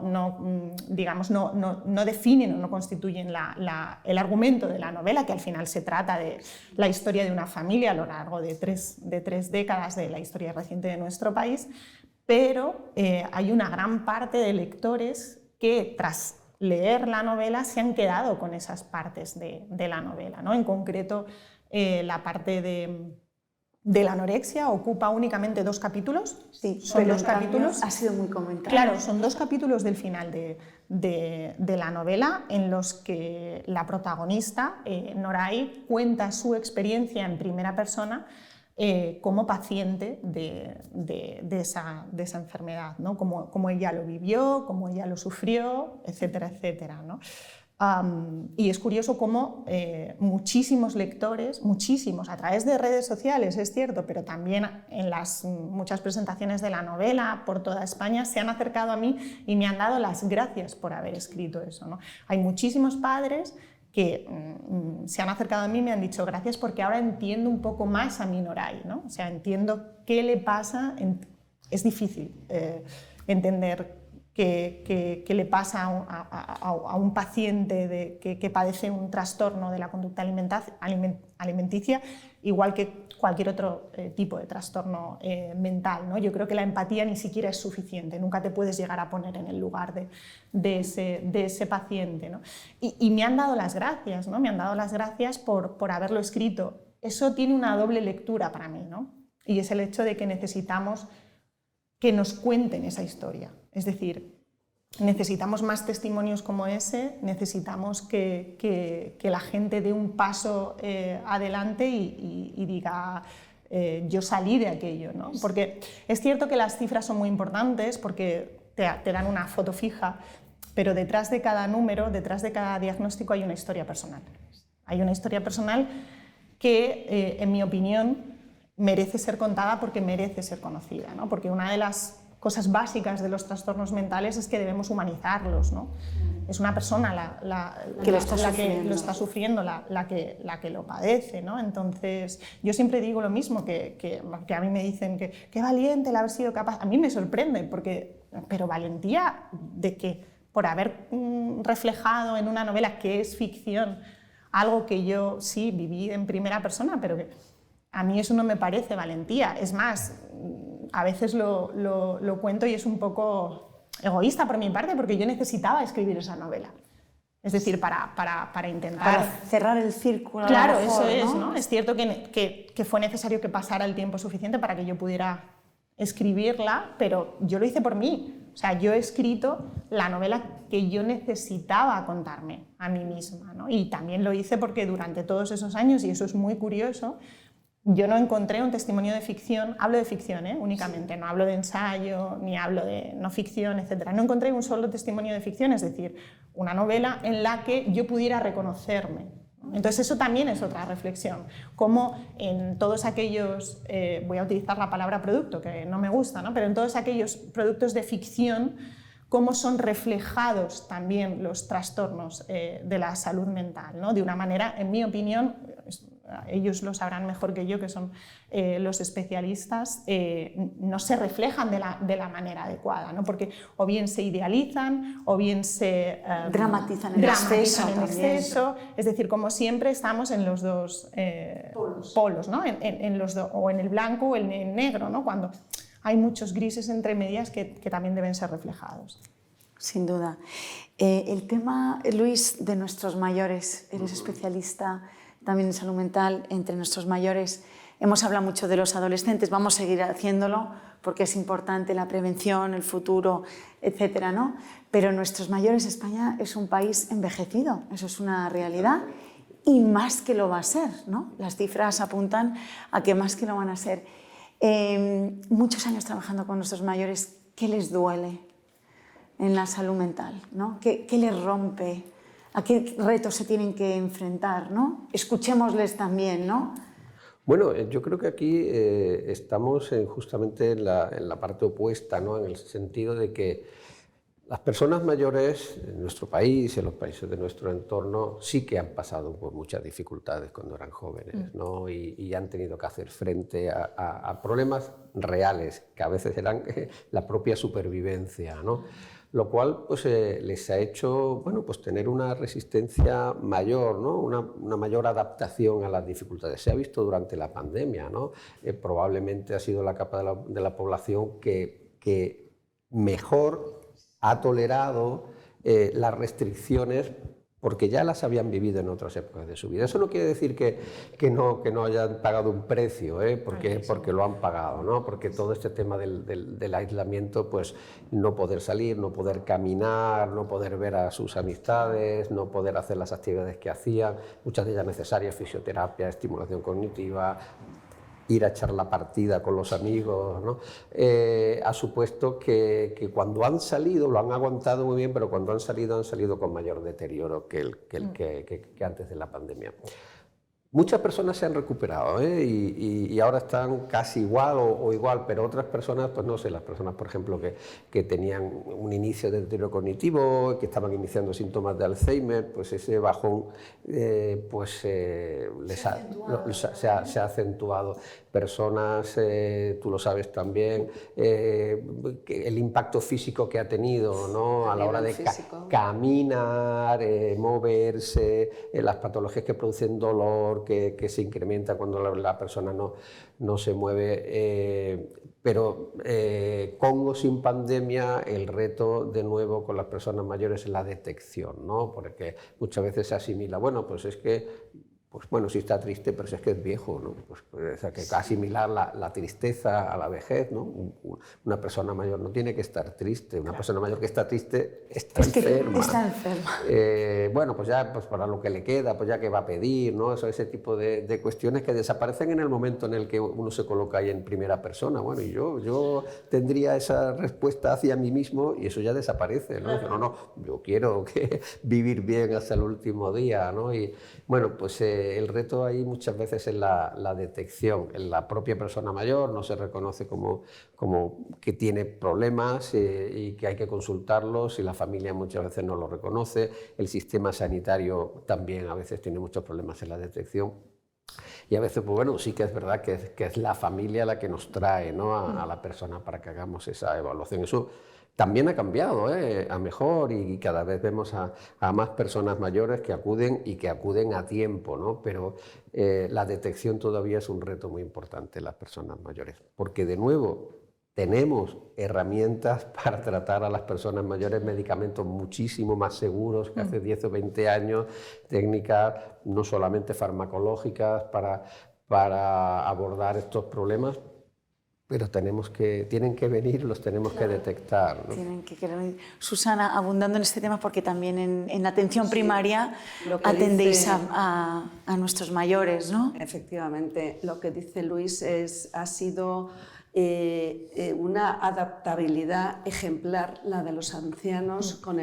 constituyen el argumento de la novela, que al final se trata de la historia de una familia a lo largo de tres décadas de la historia reciente de nuestro país, pero hay una gran parte de lectores que tras leer la novela se han quedado con esas partes de la novela, ¿no? En concreto, la parte de la anorexia ocupa únicamente 2 capítulos. Sí, son pero 2 capítulos. Ha sido muy comentado. Claro, son 2 capítulos del final de la novela en los que la protagonista, Noray, cuenta su experiencia en primera persona como paciente de esa enfermedad, ¿no? Cómo ella lo vivió, cómo ella lo sufrió, etcétera, etcétera, ¿no? Y es curioso cómo muchísimos lectores, a través de redes sociales, es cierto, pero también en las muchas presentaciones de la novela por toda España, se han acercado a mí y me han dado las gracias por haber escrito eso, ¿no? Hay muchísimos padres que se han acercado a mí y me han dicho gracias porque ahora entiendo un poco más a mi Noray, ¿no? O sea, entiendo qué le pasa, es difícil entender qué le pasa a un paciente que padece un trastorno de la conducta alimenticia, igual que cualquier otro tipo de trastorno mental, ¿no? Yo creo que la empatía ni siquiera es suficiente, nunca te puedes llegar a poner en el lugar de ese paciente, ¿no? Y me han dado las gracias, ¿no? Me han dado las gracias por haberlo escrito. Eso tiene una doble lectura para mí, ¿no? Y es el hecho de que necesitamos que nos cuenten esa historia. Es decir, necesitamos más testimonios como ese, necesitamos que la gente dé un paso adelante y diga, yo salí de aquello, ¿no? Porque es cierto que las cifras son muy importantes porque te dan una foto fija, pero detrás de cada número, detrás de cada diagnóstico hay una historia personal. Hay una historia personal que, en mi opinión, merece ser contada porque merece ser conocida, ¿no? Porque una de las cosas básicas de los trastornos mentales es que debemos humanizarlos, ¿no? Es una persona que lo está sufriendo, la que lo padece, ¿no? Entonces, yo siempre digo lo mismo, que a mí me dicen que qué valiente el haber sido capaz. A mí me sorprende, pero valentía de qué, por haber reflejado en una novela que es ficción, algo que yo sí viví en primera persona, pero que a mí eso no me parece valentía. Es más, a veces lo cuento y es un poco egoísta por mi parte, porque yo necesitaba escribir esa novela. Es decir, para intentar... Para cerrar el círculo. Claro, mejor, eso es, ¿no? ¿no? Es cierto que fue necesario que pasara el tiempo suficiente para que yo pudiera escribirla, pero yo lo hice por mí. O sea, yo he escrito la novela que yo necesitaba contarme a mí misma, ¿no? Y también lo hice porque durante todos esos años, y eso es muy curioso, yo no encontré un testimonio de ficción, hablo de ficción únicamente, no hablo de ensayo, ni hablo de no ficción, etc. No encontré un solo testimonio de ficción, es decir, una novela en la que yo pudiera reconocerme. Entonces eso también es otra reflexión, como en todos aquellos, voy a utilizar la palabra producto, que no me gusta, ¿no? Pero en todos aquellos productos de ficción, cómo son reflejados también los trastornos de la salud mental, ¿no? De una manera, en mi opinión, ellos lo sabrán mejor que yo, que son los especialistas, no se reflejan de la manera adecuada, ¿no? Porque o bien se idealizan o bien se dramatizan en exceso. Es decir, como siempre estamos en los dos polos, ¿no? O en el blanco o en el negro, ¿no? Cuando hay muchos grises entre medias que también deben ser reflejados. Sin duda. El tema, Luis, de nuestros mayores, eres especialista también en salud mental entre nuestros mayores. Hemos hablado mucho de los adolescentes, vamos a seguir haciéndolo porque es importante la prevención, el futuro, etcétera, ¿no? Pero nuestros mayores, España es un país envejecido, eso es una realidad y más que lo va a ser, ¿no? Las cifras apuntan a que más que lo van a ser. Muchos años trabajando con nuestros mayores, ¿qué les duele en la salud mental, ¿no? ¿Qué les rompe? ¿A qué retos se tienen que enfrentar, ¿no? Escuchémosles también, ¿no? Bueno, yo creo que aquí estamos justamente en la parte opuesta, ¿no? En el sentido de que las personas mayores en nuestro país, en los países de nuestro entorno, sí que han pasado por muchas dificultades cuando eran jóvenes, ¿no? Y han tenido que hacer frente a problemas reales, que a veces eran la propia supervivencia, ¿no? Lo cual pues, les ha hecho, bueno, pues, tener una resistencia mayor, ¿no? Una mayor adaptación a las dificultades. Se ha visto durante la pandemia, ¿no? Probablemente ha sido la capa de la población que mejor ha tolerado las restricciones porque ya las habían vivido en otras épocas de su vida. Eso no quiere decir que no hayan pagado un precio, porque lo han pagado, ¿no? Porque todo este tema del aislamiento, pues no poder salir, no poder caminar, no poder ver a sus amistades, no poder hacer las actividades que hacían, muchas de ellas necesarias, fisioterapia, estimulación cognitiva, ir a echar la partida con los amigos, ¿no? Ha supuesto que cuando han salido, lo han aguantado muy bien, pero cuando han salido con mayor deterioro que antes de la pandemia. Muchas personas se han recuperado y ahora están casi igual o igual, pero otras personas, pues no sé, las personas, por ejemplo, que tenían un inicio de deterioro cognitivo, que estaban iniciando síntomas de Alzheimer, pues ese bajón se ha acentuado. Personas, tú lo sabes también, el impacto físico que ha tenido, ¿no? A la hora de caminar, moverse, las patologías que producen dolor, que se incrementa cuando la persona no se mueve, pero con o sin pandemia el reto de nuevo con las personas mayores es la detección, ¿no? Porque muchas veces se asimila, bueno, pues es que sí está triste, pero si es que es viejo, ¿no? O sea, que asimilar la tristeza a la vejez, ¿no? Una persona mayor no tiene que estar triste, una persona mayor que está triste está enferma. Está enferma. Bueno, pues ya pues para lo que le queda, pues ya que va a pedir, ¿no? Ese tipo de cuestiones que desaparecen en el momento en el que uno se coloca ahí en primera persona. Bueno, y yo tendría esa respuesta hacia mí mismo y eso ya desaparece, ¿no? No, yo quiero vivir bien hasta el último día, ¿no? Y bueno, pues el reto ahí muchas veces es la detección. En la propia persona mayor no se reconoce como que tiene problemas y que hay que consultarlos, y la familia muchas veces no lo reconoce. El sistema sanitario también a veces tiene muchos problemas en la detección. Y a veces, pues bueno, sí que es verdad que es la familia la que nos trae, ¿no? a la persona para que hagamos esa evaluación. Eso también ha cambiado a mejor, y cada vez vemos a más personas mayores que acuden a tiempo, ¿no? Pero la detección todavía es un reto muy importante en las personas mayores, porque de nuevo tenemos herramientas para tratar a las personas mayores, medicamentos muchísimo más seguros que hace 10 o 20 años, técnicas no solamente farmacológicas para abordar estos problemas, pero tienen que venir, los tenemos que detectar, ¿no? Tienen que venir. Susana, abundando en este tema, porque también en atención primaria atendéis a nuestros mayores, ¿no? Efectivamente, lo que dice Luis ha sido una adaptabilidad ejemplar, la de los ancianos con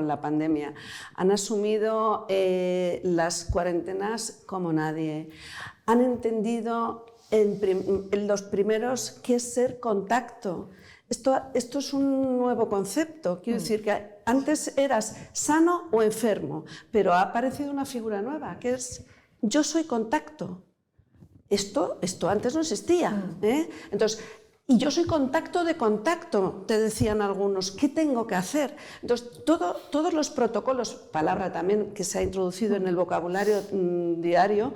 la pandemia. Han asumido las cuarentenas como nadie. Han entendido en los primeros qué es ser contacto. Esto es un nuevo concepto. Quiero decir que antes eras sano o enfermo, pero ha aparecido una figura nueva, que es yo soy contacto. Esto antes no existía. Entonces, y yo soy contacto de contacto, te decían algunos. ¿Qué tengo que hacer? Entonces, todos los protocolos, palabra también que se ha introducido en el vocabulario diario,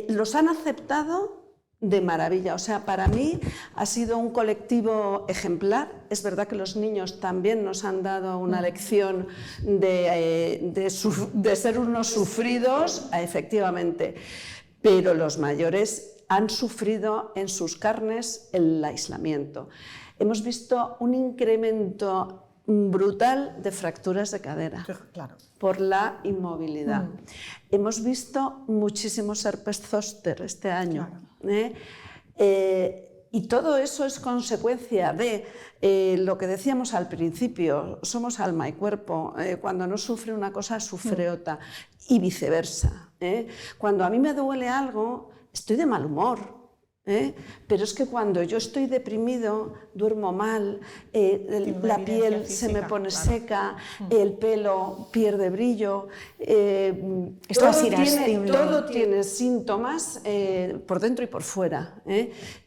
los han aceptado de maravilla. O sea, para mí ha sido un colectivo ejemplar. Es verdad que los niños también nos han dado una lección de ser unos sufridos, efectivamente, pero los mayores han sufrido en sus carnes el aislamiento. Hemos visto un incremento brutal de fracturas de cadera por la inmovilidad. Hemos visto muchísimos herpes zóster este año. Y todo eso es consecuencia de lo que decíamos al principio, somos alma y cuerpo. Cuando no sufre una cosa, sufre otra, y viceversa. Cuando a mí me duele algo, estoy de mal humor. Pero es que cuando yo estoy deprimido, duermo mal, la piel se me pone seca, el pelo pierde brillo, todo tiene síntomas por dentro y por fuera.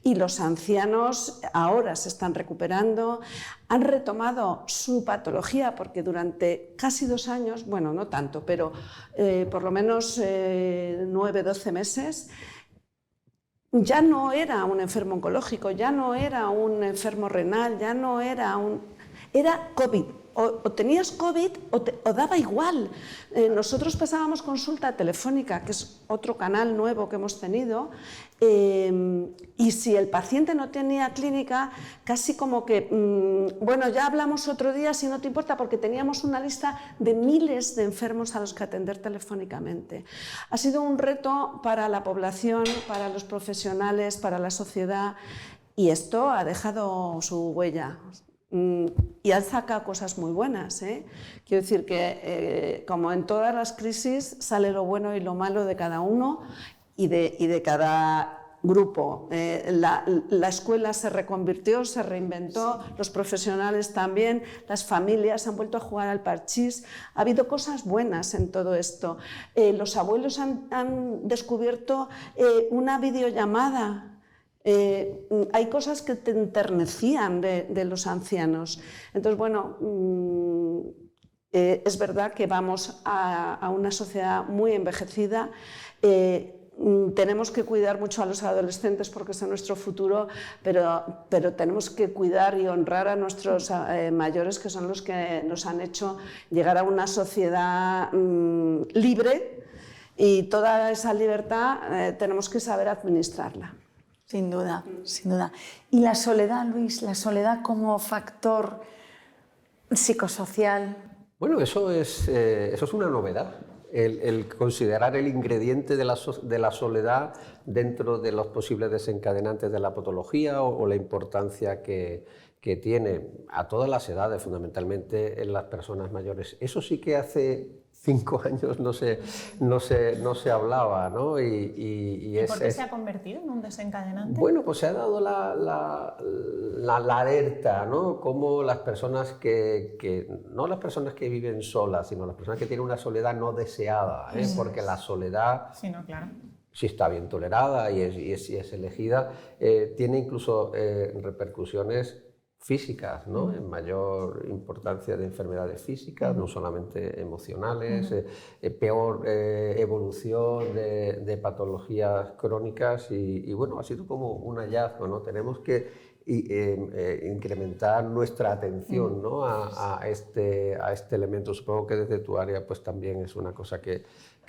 Y los ancianos ahora se están recuperando, han retomado su patología porque durante casi 2 años, bueno, no tanto, pero por lo menos 9-12 meses, ya no era un enfermo oncológico, ya no era un enfermo renal, ya no era era COVID. O tenías COVID o daba igual. Nosotros pasábamos consulta telefónica, que es otro canal nuevo que hemos tenido, y si el paciente no tenía clínica, casi como que, bueno, ya hablamos otro día si no te importa, porque teníamos una lista de miles de enfermos a los que atender telefónicamente. Ha sido un reto para la población, para los profesionales, para la sociedad, y esto ha dejado su huella. Y han sacado cosas muy buenas. Quiero decir que, como en todas las crisis, sale lo bueno y lo malo de cada uno y de cada grupo. La escuela se reconvirtió, se reinventó, los profesionales también, las familias han vuelto a jugar al parchís. Ha habido cosas buenas en todo esto. Los abuelos han descubierto una videollamada. Hay cosas que te enternecían de los ancianos. Entonces, bueno, es verdad que vamos a una sociedad muy envejecida. Tenemos que cuidar mucho a los adolescentes porque son nuestro futuro, pero tenemos que cuidar y honrar a nuestros mayores, que son los que nos han hecho llegar a una sociedad libre, y toda esa libertad tenemos que saber administrarla. Sin duda, sin duda. ¿Y la soledad, Luis? ¿La soledad como factor psicosocial? Bueno, eso es una novedad. El considerar el ingrediente de la soledad dentro de los posibles desencadenantes de la patología o la importancia que tiene a todas las edades, fundamentalmente en las personas mayores. Eso sí que hace 5 años no se hablaba, ¿no? ¿Y por qué se ha convertido en un desencadenante? Bueno, pues se ha dado la alerta, ¿no? Como las personas no las personas que viven solas, sino las personas que tienen una soledad no deseada, porque la soledad, sí, no, claro, si está bien tolerada y es elegida, tiene incluso repercusiones físicas, ¿no? En mayor importancia de enfermedades físicas, no solamente emocionales, peor evolución de patologías crónicas y bueno, ha sido como un hallazgo, ¿no? Tenemos que incrementar nuestra atención, ¿no? a este elemento. Supongo que desde tu área pues también es una cosa que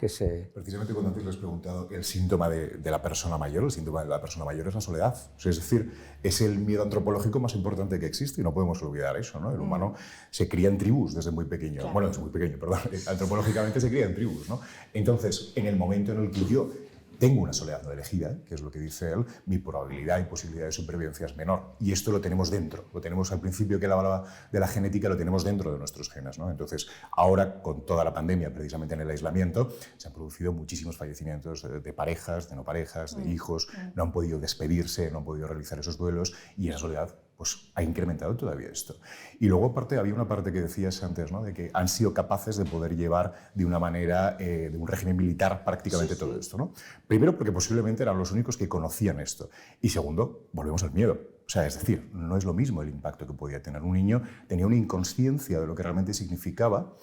se... Precisamente cuando antes les he preguntado el síntoma de la persona mayor, el síntoma de la persona mayor es la soledad. O sea, es decir, es el miedo antropológico más importante que existe y no podemos olvidar eso, ¿no? El humano se cría en tribus desde muy pequeño. Claro. Bueno, desde muy pequeño, perdón. Antropológicamente se cría en tribus, ¿no? Entonces, en el momento en el que yo tengo una soledad no elegida, que es lo que dice él, mi probabilidad y posibilidad de supervivencia es menor. Y esto lo tenemos dentro. Lo tenemos al principio que él hablaba de la genética, lo tenemos dentro de nuestros genes, ¿no? Entonces, ahora, con toda la pandemia, precisamente en el aislamiento, se han producido muchísimos fallecimientos de parejas, de no parejas, de hijos. No han podido despedirse, no han podido realizar esos duelos y esa soledad pues ha incrementado todavía esto. Y luego aparte había una parte que decías antes, ¿no? De que han sido capaces de poder llevar de una manera, de un régimen militar prácticamente todo esto, ¿no? Primero porque posiblemente eran los únicos que conocían esto. Y segundo, volvemos al miedo. O sea, es decir, no es lo mismo el impacto que podía tener un niño, tenía una inconsciencia de lo que realmente significaba,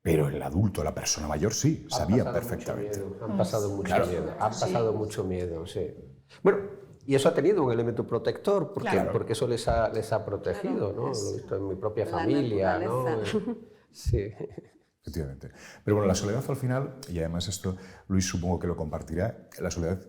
pero el adulto, la persona mayor, sí, sabía perfectamente. Han pasado mucho miedo, han pasado mucho miedo, sí. Bueno, y eso ha tenido un elemento protector, porque eso les ha protegido, ¿no? Lo he visto en mi propia familia, ¿no? Sí. Efectivamente. Pero bueno, la soledad al final, y además esto Luis supongo que lo compartirá, la soledad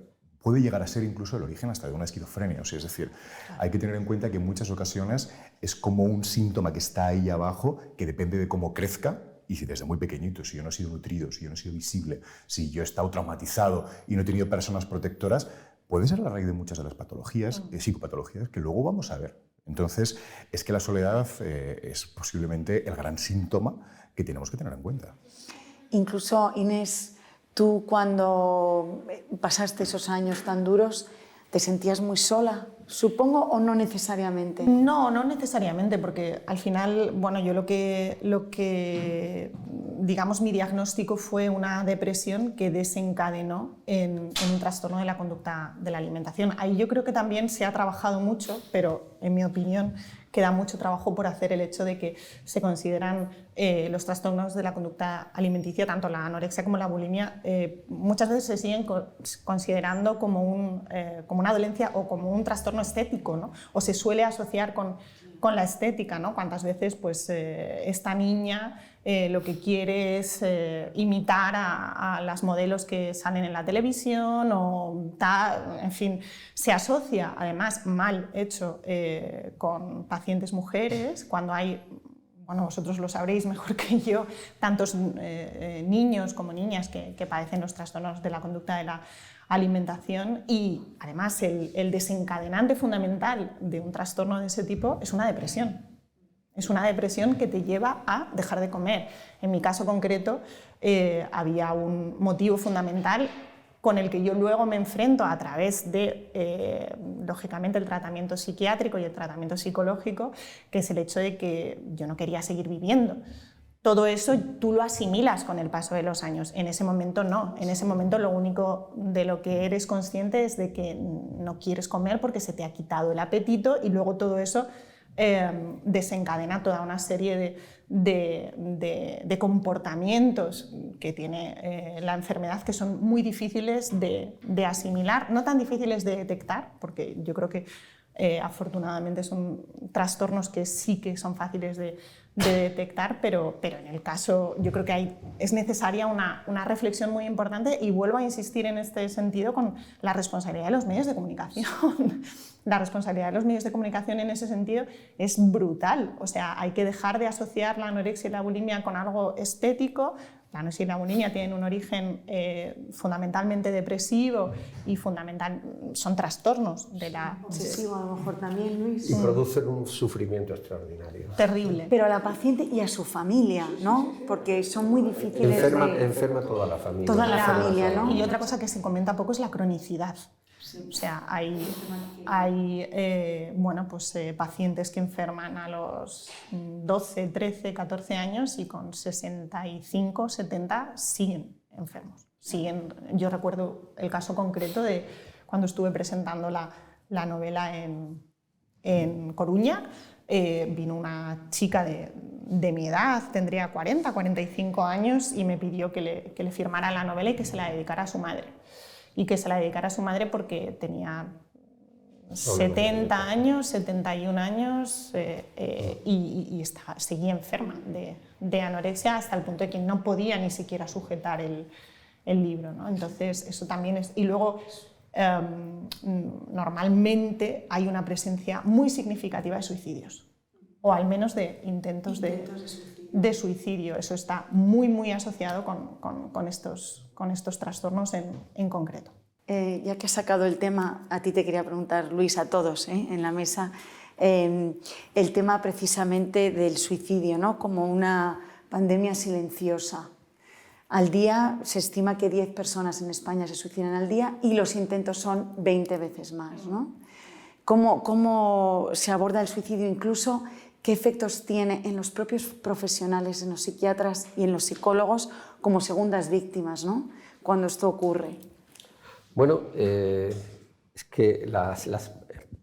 puede llegar a ser incluso el origen hasta de una esquizofrenia. O sea, es decir, hay que tener en cuenta que en muchas ocasiones es como un síntoma que está ahí abajo, que depende de cómo crezca. Y si desde muy pequeñito, si yo no he sido nutrido, si yo no he sido visible, si yo he estado traumatizado y no he tenido personas protectoras, puede ser la raíz de muchas de las patologías, psicopatologías, que luego vamos a ver. Entonces, es que la soledad es posiblemente el gran síntoma que tenemos que tener en cuenta. Incluso, Inés, tú cuando pasaste esos años tan duros, ¿te sentías muy sola, supongo, o no necesariamente? No, no necesariamente, porque al final, bueno, yo lo que digamos, mi diagnóstico fue una depresión que desencadenó en un trastorno de la conducta de la alimentación. Ahí yo creo que también se ha trabajado mucho, pero en mi opinión queda mucho trabajo por hacer, el hecho de que se consideran los trastornos de la conducta alimenticia, tanto la anorexia como la bulimia, muchas veces se siguen considerando como una dolencia o como un trastorno estético, ¿no? O se suele asociar con la estética, ¿no? Cuántas veces pues, esta niña lo que quiere es imitar a las modelos que salen en la televisión, en fin, se asocia, además mal hecho, con pacientes mujeres, cuando hay, bueno, vosotros lo sabréis mejor que yo, tantos niños como niñas que padecen los trastornos de la conducta de la alimentación, y además el desencadenante fundamental de un trastorno de ese tipo es una depresión. Es una depresión que te lleva a dejar de comer. En mi caso concreto había un motivo fundamental con el que yo luego me enfrento a través de, lógicamente, el tratamiento psiquiátrico y el tratamiento psicológico, que es el hecho de que yo no quería seguir viviendo. Todo eso tú lo asimilas con el paso de los años. En ese momento no. En ese momento lo único de lo que eres consciente es de que no quieres comer porque se te ha quitado el apetito, y luego todo eso desencadena toda una serie de comportamientos que tiene la enfermedad, que son muy difíciles de asimilar, no tan difíciles de detectar, porque yo creo que afortunadamente son trastornos que sí que son fáciles de detectar, pero en el caso yo creo que es necesaria una reflexión muy importante, y vuelvo a insistir en este sentido con la responsabilidad de los medios de comunicación. La responsabilidad de los medios de comunicación en ese sentido es brutal. O sea, hay que dejar de asociar la anorexia y la bulimia con algo estético. La anorexia y la bulimia tienen un origen fundamentalmente depresivo y son trastornos de la... Obsesivo, a lo mejor también, Luis. Y producen un sufrimiento extraordinario. Terrible. Pero a la paciente y a su familia, ¿no? Porque son muy difíciles Enferma toda la familia. Toda la familia, ¿no? Y otra cosa que se comenta poco es la cronicidad. O sea, hay bueno, pues, pacientes que enferman a los 12, 13, 14 años y con 65, 70 siguen enfermos. Yo recuerdo el caso concreto de cuando estuve presentando la novela en Coruña. Vino una chica de mi edad, tendría 40, 45 años, y me pidió que le firmara la novela y que se la dedicara a su madre. Y que se la dedicara a su madre porque tenía 70 años, 71 años, y seguía enferma de anorexia, hasta el punto de que no podía ni siquiera sujetar el libro, ¿no? Entonces, eso también es... Y luego, normalmente hay una presencia muy significativa de suicidios, o al menos de intentos de suicidio. Eso está muy, muy asociado con estos trastornos en concreto. Ya que has sacado el tema, a ti te quería preguntar, Luis, a todos en la mesa, el tema precisamente del suicidio, ¿no? Como una pandemia silenciosa. Al día se estima que 10 personas en España se suicidan al día, y los intentos son 20 veces más, ¿no? cómo se aborda el suicidio, incluso qué efectos tiene en los propios profesionales, en los psiquiatras y en los psicólogos como segundas víctimas, ¿no?, cuando esto ocurre. Bueno, es que las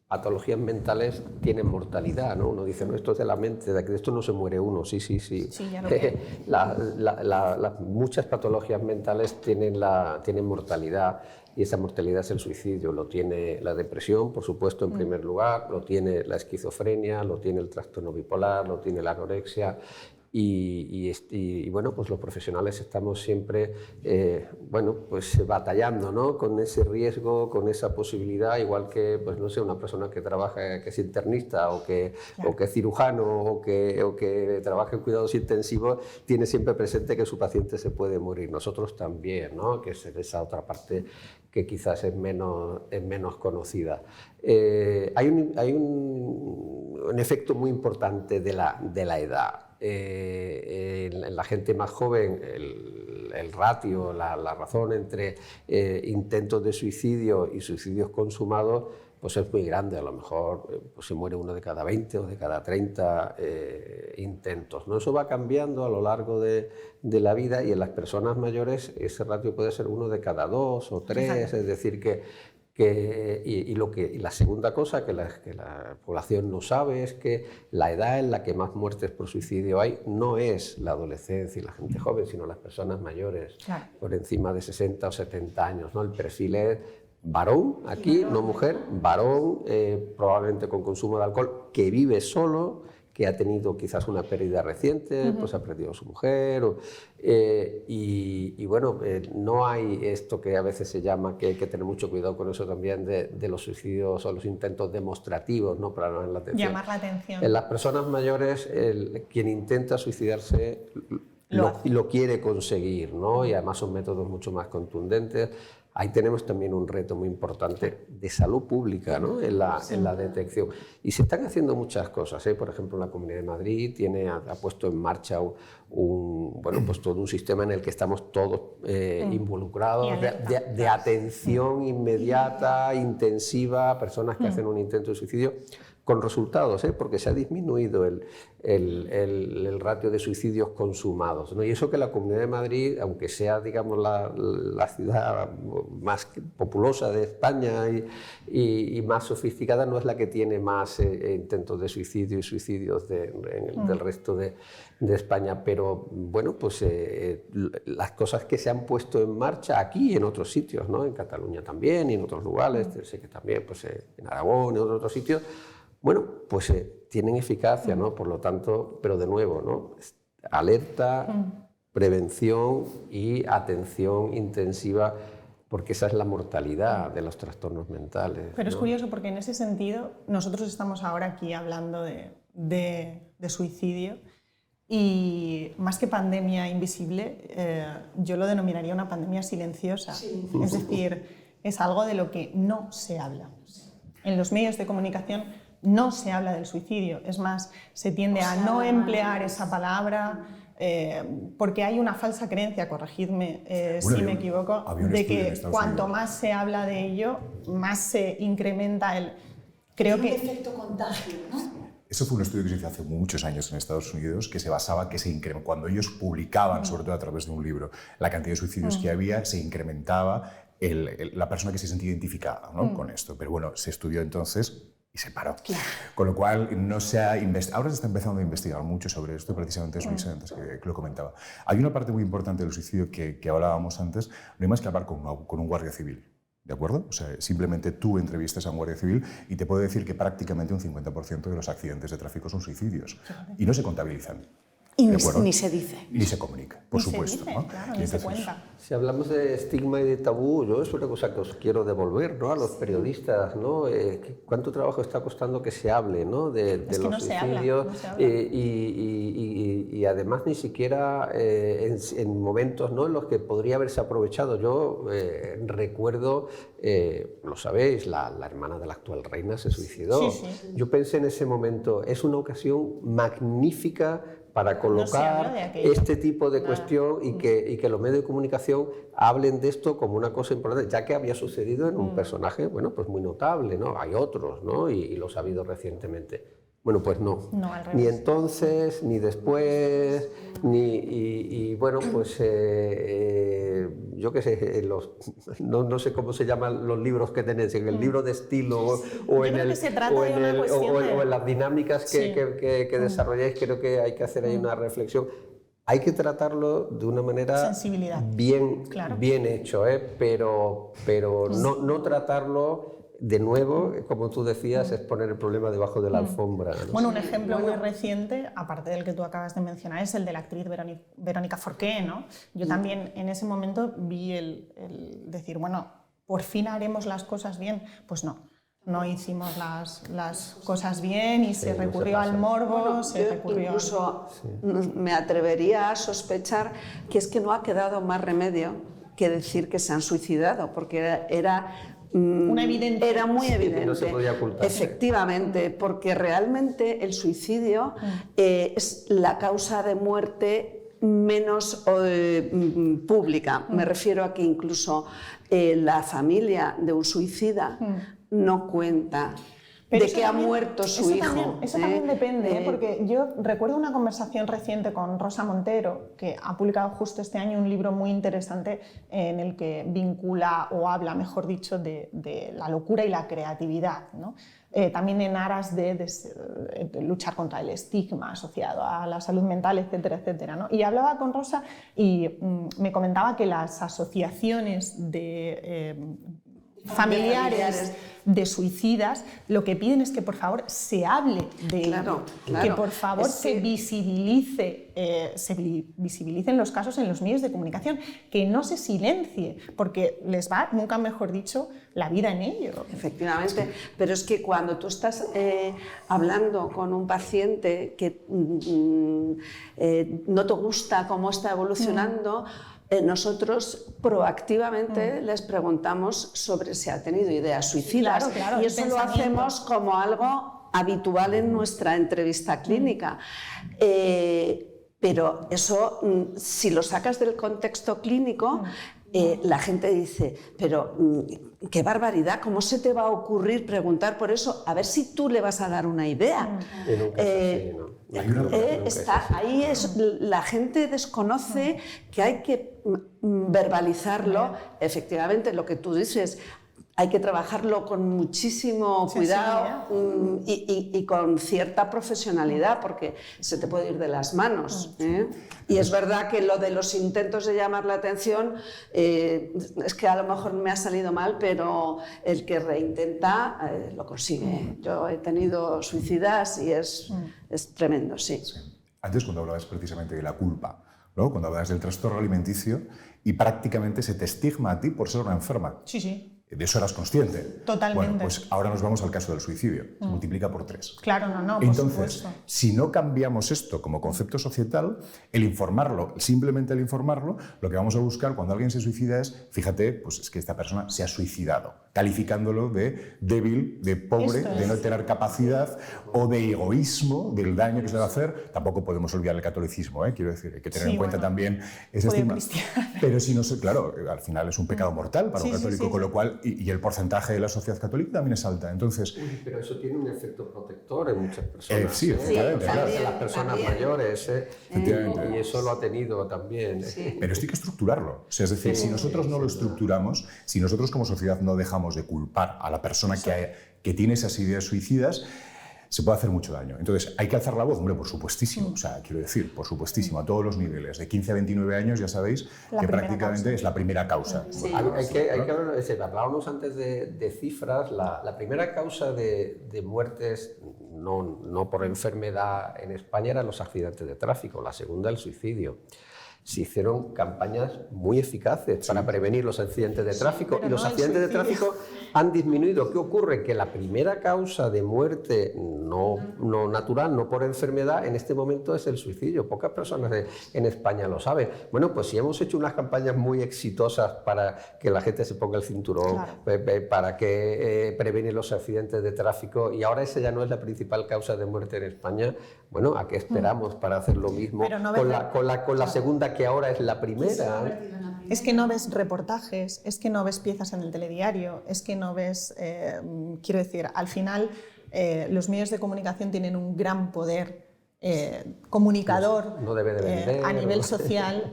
patologías mentales tienen mortalidad, ¿no? Uno dice, no, esto es de la mente, de esto no se muere uno. Sí, sí, sí. Sí, ya lo creo. Muchas patologías mentales tienen mortalidad, y esa mortalidad es el suicidio. Lo tiene la depresión, por supuesto, en primer lugar, lo tiene la esquizofrenia, lo tiene el trastorno bipolar, lo tiene la anorexia. Y bueno, pues los profesionales estamos siempre bueno, pues batallando, ¿no?, con ese riesgo, con esa posibilidad, igual que, pues no sé, una persona que trabaja, que es internista o que es cirujano o que trabaja en cuidados intensivos, tiene siempre presente que su paciente se puede morir. Nosotros también, ¿no?, que es esa otra parte que quizás es menos conocida. Hay un efecto muy importante de la edad. En la gente más joven el ratio, la razón entre intentos de suicidio y suicidios consumados pues es muy grande. A lo mejor pues se muere uno de cada 20 o de cada 30 intentos, ¿no? Eso va cambiando a lo largo de la vida, y en las personas mayores ese ratio puede ser uno de cada 2 o 3, exacto. Es decir y la segunda cosa que la población no sabe es que la edad en la que más muertes por suicidio hay no es la adolescencia y la gente joven, sino las personas mayores, claro, por encima de 60 o 70 años, ¿no? El perfil es varón, aquí, no mujer, varón, probablemente con consumo de alcohol, que vive solo, que ha tenido quizás una pérdida reciente, pues ha perdido a su mujer, y bueno, no hay esto que a veces se llama, que hay que tener mucho cuidado con eso también, de los suicidios o los intentos demostrativos, ¿no?, para llamar la atención. Llamar la atención. En las personas mayores, quien intenta suicidarse lo quiere conseguir, ¿no?, y además son métodos mucho más contundentes. Ahí tenemos también un reto muy importante de salud pública, ¿no?, en la detección. Y se están haciendo muchas cosas, ¿eh? Por ejemplo, la Comunidad de Madrid ha puesto en marcha bueno, pues todo un sistema en el que estamos todos involucrados, de atención inmediata, intensiva a personas que hacen un intento de suicidio, con resultados, porque se ha disminuido el ratio de suicidios consumados, ¿no? Y eso que la Comunidad de Madrid, aunque sea, digamos, la ciudad más populosa de España y más sofisticada, no es la que tiene más intentos de suicidio y suicidios del resto de España. Pero bueno, pues las cosas que se han puesto en marcha aquí y en otros sitios, ¿no?, en Cataluña también y en otros lugares, sé que también pues, en Aragón y en otros sitios, bueno, pues tienen eficacia, ¿no? Por lo tanto, pero de nuevo, ¿no?, alerta, prevención y atención intensiva, porque esa es la mortalidad de los trastornos mentales. Pero ¿no? Es curioso porque en ese sentido nosotros estamos ahora aquí hablando de suicidio, y más que pandemia invisible, yo lo denominaría una pandemia silenciosa. Sí. Es decir, es algo de lo que no se habla. En los medios de comunicación no se habla del suicidio, es más, se tiende a no emplear esa palabra porque hay una falsa creencia, corregidme si me equivoco, de que cuanto más se habla de ello, más se incrementa el... Creo que... efecto contagio, ¿no? Eso fue un estudio que se hizo hace muchos años en Estados Unidos, que se basaba que cuando ellos publicaban, sobre todo a través de un libro, la cantidad de suicidios que había, se incrementaba la persona que se sentía identificada, ¿no?, con esto. Pero bueno, se estudió entonces y se paró. Claro. Con lo cual, no se ha ahora se está empezando a investigar mucho sobre esto, precisamente es Luis antes que lo comentaba. Hay una parte muy importante del suicidio que hablábamos antes, no hay más que hablar con un guardia civil. ¿De acuerdo? O sea, simplemente tú entrevistas a un guardia civil y te puedo decir que prácticamente un 50% de los accidentes de tráfico son suicidios y no se contabilizan. Y ni se dice. Ni se comunica, por supuesto. Dice, ¿no? Claro, ni se cuenta. Si hablamos de estigma y de tabú, yo es una cosa que os quiero devolver, ¿no?, a los periodistas, ¿no? ¿Cuánto trabajo está costando que se hable, ¿no?, de los suicidios? Y además ni siquiera en momentos, ¿no?, en los que podría haberse aprovechado. Yo recuerdo, lo sabéis, la hermana de la actual reina se suicidó. Sí. Yo pensé en ese momento, es una ocasión magnífica para colocar de aquello. este tipo de cuestión y que los medios de comunicación hablen de esto como una cosa importante, ya que había sucedido en un personaje, bueno, pues muy notable, ¿no? Hay otros, ¿no? Y los ha habido recientemente. Bueno, pues no. No, al revés. Ni entonces, ni después, y bueno, pues yo qué sé, no sé cómo se llaman los libros que tenéis, en el libro de estilo o en las dinámicas que desarrolláis, creo que hay que hacer ahí una reflexión. Hay que tratarlo de una manera bien hecho, pero no tratarlo de nuevo, como tú decías, es poner el problema debajo de la alfombra, ¿no? Bueno, un ejemplo muy reciente, aparte del que tú acabas de mencionar, es el de la actriz Verónica Forqué, ¿no? Yo también en ese momento vi el decir, bueno, por fin haremos las cosas bien. Pues no hicimos las cosas bien y se recurrió al morbo, incluso me atrevería a sospechar que es que no ha quedado más remedio que decir que se han suicidado, porque era muy evidente. No se podía ocultar. Efectivamente, porque realmente el suicidio es la causa de muerte menos pública. Me refiero a que incluso la familia de un suicida no cuenta Pero de que ha muerto su hijo. Eso también depende, porque yo recuerdo una conversación reciente con Rosa Montero, que ha publicado justo este año un libro muy interesante en el que vincula o habla, mejor dicho, de la locura y la creatividad, ¿no? También en aras de luchar contra el estigma asociado a la salud mental, etcétera, etcétera, ¿no? Y hablaba con Rosa y me comentaba que las asociaciones de familiares de suicidas lo que piden es que por favor se hable de ello, que por favor se visibilicen los casos en los medios de comunicación, que no se silencie, porque les va, nunca mejor dicho, la vida en ello. Efectivamente, pero es que cuando tú estás hablando con un paciente que no te gusta cómo está evolucionando, nosotros proactivamente les preguntamos sobre si ha tenido ideas suicidas, claro, y eso lo hacemos como algo habitual en nuestra entrevista clínica. Pero eso, si lo sacas del contexto clínico, la gente dice, pero qué barbaridad, ¿cómo se te va a ocurrir preguntar por eso? A ver si tú le vas a dar una idea. Ahí la gente desconoce que hay que verbalizarlo. Efectivamente, lo que tú dices, hay que trabajarlo con muchísimo cuidado y con cierta profesionalidad, porque se te puede ir de las manos. Y es verdad que lo de los intentos de llamar la atención, es que a lo mejor me ha salido mal, pero el que reintenta lo consigue. Yo he tenido suicidas y es tremendo, sí. Antes, cuando hablabas precisamente de la culpa, ¿no? Cuando hablabas del trastorno alimenticio y prácticamente se te estigma a ti por ser una enferma. Sí. ¿De eso eras consciente? Totalmente. Bueno, pues ahora nos vamos al caso del suicidio. Se multiplica por 3. Claro, no, por Entonces, supuesto. si no cambiamos esto como concepto societal, el informarlo, simplemente el informarlo, lo que vamos a buscar cuando alguien se suicida es, fíjate, pues es que esta persona se ha suicidado, calificándolo de débil, de pobre, de no tener capacidad o de egoísmo, del daño que se le va a hacer. Tampoco podemos olvidar el catolicismo, quiero decir, hay que tener en cuenta también ese estigma. Pero si no sé, claro, al final es un pecado mortal para un católico, con lo cual y el porcentaje de la sociedad católica también es alta. Entonces, pero eso tiene un efecto protector en muchas personas. Sí, efectivamente. En las personas mayores. Y eso lo ha tenido también. Pero esto hay que estructurarlo. O sea, es decir, si nosotros no lo estructuramos, si nosotros como sociedad no dejamos de culpar a la persona que tiene esas ideas suicidas, se puede hacer mucho daño. Entonces, ¿hay que alzar la voz? Hombre, por supuestísimo. O sea, quiero decir, por supuestísimo, a todos los niveles. De 15 a 29 años ya sabéis que prácticamente es la primera causa. Sí. Hablábamos antes de cifras. La primera causa de muertes, no por enfermedad en España, eran los accidentes de tráfico. La segunda, el suicidio. Se hicieron campañas muy eficaces para prevenir los accidentes de tráfico, y los accidentes de tráfico han disminuido. ¿Qué ocurre? Que la primera causa de muerte no natural, no por enfermedad, en este momento es el suicidio. Pocas personas en España lo saben. Bueno, pues si hemos hecho unas campañas muy exitosas para que la gente se ponga el cinturón, para que prevenir los accidentes de tráfico, y ahora esa ya no es la principal causa de muerte en España, bueno, ¿a qué esperamos para hacer lo mismo Pero no con la segunda que ahora es la primera? Es que no ves reportajes, es que no ves piezas en el telediario, es que no ves, quiero decir, al final los medios de comunicación tienen un gran poder comunicador no debe de vender, a nivel social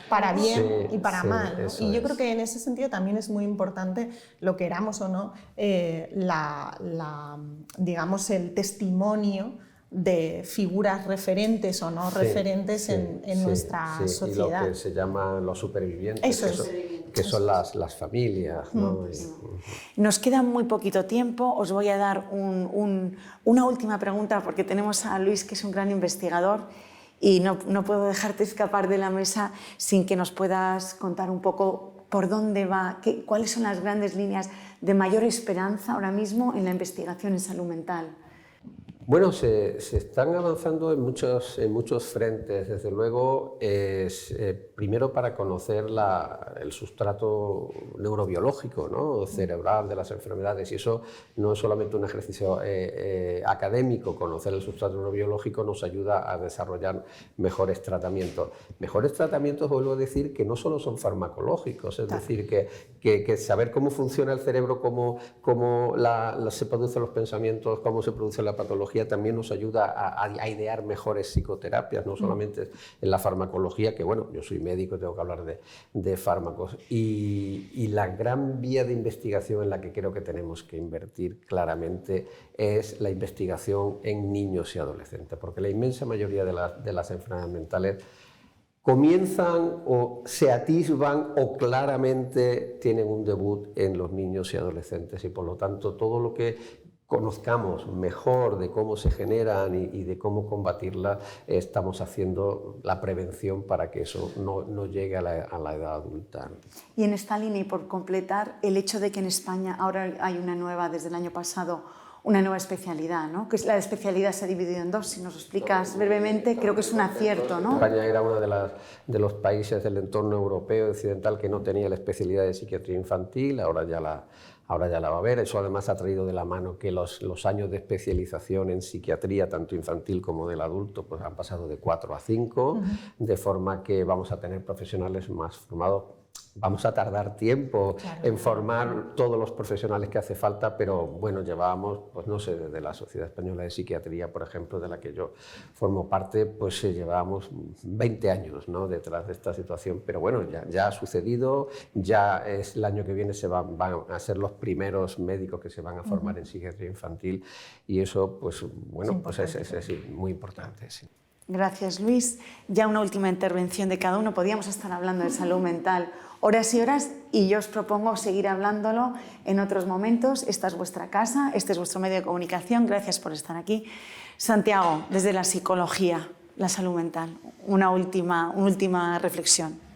para bien y para mal, ¿no? Y yo creo que en ese sentido también es muy importante, lo queramos o no, digamos el testimonio de figuras referentes o no referentes en nuestra sociedad. Y lo que se llama los supervivientes, Eso que son las familias, ¿no? Nos queda muy poquito tiempo, os voy a dar una última pregunta porque tenemos a Luis, que es un gran investigador, y no puedo dejarte escapar de la mesa sin que nos puedas contar un poco por dónde va, cuáles son las grandes líneas de mayor esperanza ahora mismo en la investigación en salud mental. Bueno, se están avanzando en muchos frentes. Desde luego, primero para conocer el sustrato neurobiológico, ¿no? Cerebral de las enfermedades, y eso no es solamente un ejercicio académico. Conocer el sustrato neurobiológico nos ayuda a desarrollar mejores tratamientos. Mejores tratamientos, vuelvo a decir, que no solo son farmacológicos, es decir, que saber cómo funciona el cerebro, cómo se producen los pensamientos, cómo se produce la patología, también nos ayuda a idear mejores psicoterapias, no solamente en la farmacología, que bueno, yo soy médico y tengo que hablar de fármacos. Y la gran vía de investigación en la que creo que tenemos que invertir claramente es la investigación en niños y adolescentes, porque la inmensa mayoría de las enfermedades mentales comienzan o se atisban o claramente tienen un debut en los niños y adolescentes, y por lo tanto todo lo que conozcamos mejor de cómo se generan y de cómo combatirlas, estamos haciendo la prevención para que eso no llegue a la edad adulta. Y en esta línea, y por completar, el hecho de que en España ahora hay desde el año pasado, una nueva especialidad, ¿no? Que la especialidad se ha dividido en dos. Si nos expliccas brevemente, creo que es un acierto, ¿no? España era uno de los países del entorno europeo occidental que no tenía la especialidad de psiquiatría infantil, ahora ya la va a haber. Eso además ha traído de la mano que los años de especialización en psiquiatría, tanto infantil como del adulto, pues han pasado de 4 a 5, de forma que vamos a tener profesionales más formados. Vamos a tardar tiempo en formar todos los profesionales que hace falta, pero bueno, llevábamos, pues no sé, desde la Sociedad Española de Psiquiatría, por ejemplo, de la que yo formo parte, pues llevábamos 20 años, ¿no?, detrás de esta situación. Pero bueno, ya ha sucedido, ya es el año que viene van a ser los primeros médicos que se van a formar en psiquiatría infantil, y eso, pues bueno, pues es muy importante, sí. Gracias, Luis. Ya una última intervención de cada uno. Podríamos estar hablando de salud mental horas y horas, y yo os propongo seguir hablándolo en otros momentos. Esta es vuestra casa, este es vuestro medio de comunicación. Gracias por estar aquí. Santiago, desde la psicología, la salud mental, una última reflexión.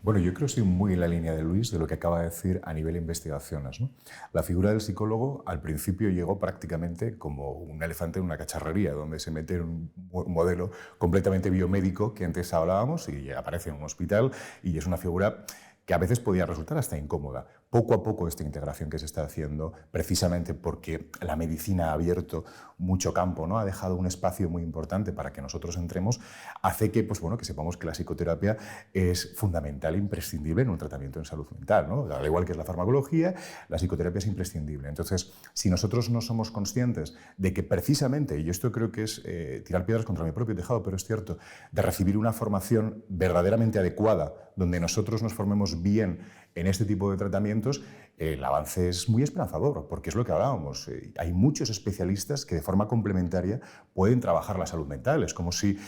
Bueno, yo creo que estoy muy en la línea de Luis, de lo que acaba de decir a nivel de investigaciones, ¿no? La figura del psicólogo al principio llegó prácticamente como un elefante en una cacharrería, donde se mete un modelo completamente biomédico que antes hablábamos y aparece en un hospital, y es una figura que a veces podía resultar hasta incómoda. Poco a poco esta integración que se está haciendo, precisamente porque la medicina ha abierto mucho campo, ¿no?, ha dejado un espacio muy importante para que nosotros entremos, hace que, pues bueno, que sepamos que la psicoterapia es fundamental e imprescindible en un tratamiento en salud mental, ¿no? Al igual que es la farmacología, la psicoterapia es imprescindible. Entonces, si nosotros no somos conscientes de que precisamente, y esto creo que es tirar piedras contra mi propio tejado, pero es cierto, de recibir una formación verdaderamente adecuada, donde nosotros nos formemos bien en este tipo de tratamientos, el avance es muy esperanzador, porque es lo que hablábamos. Hay muchos especialistas que de forma complementaria pueden trabajar la salud mental. Es como si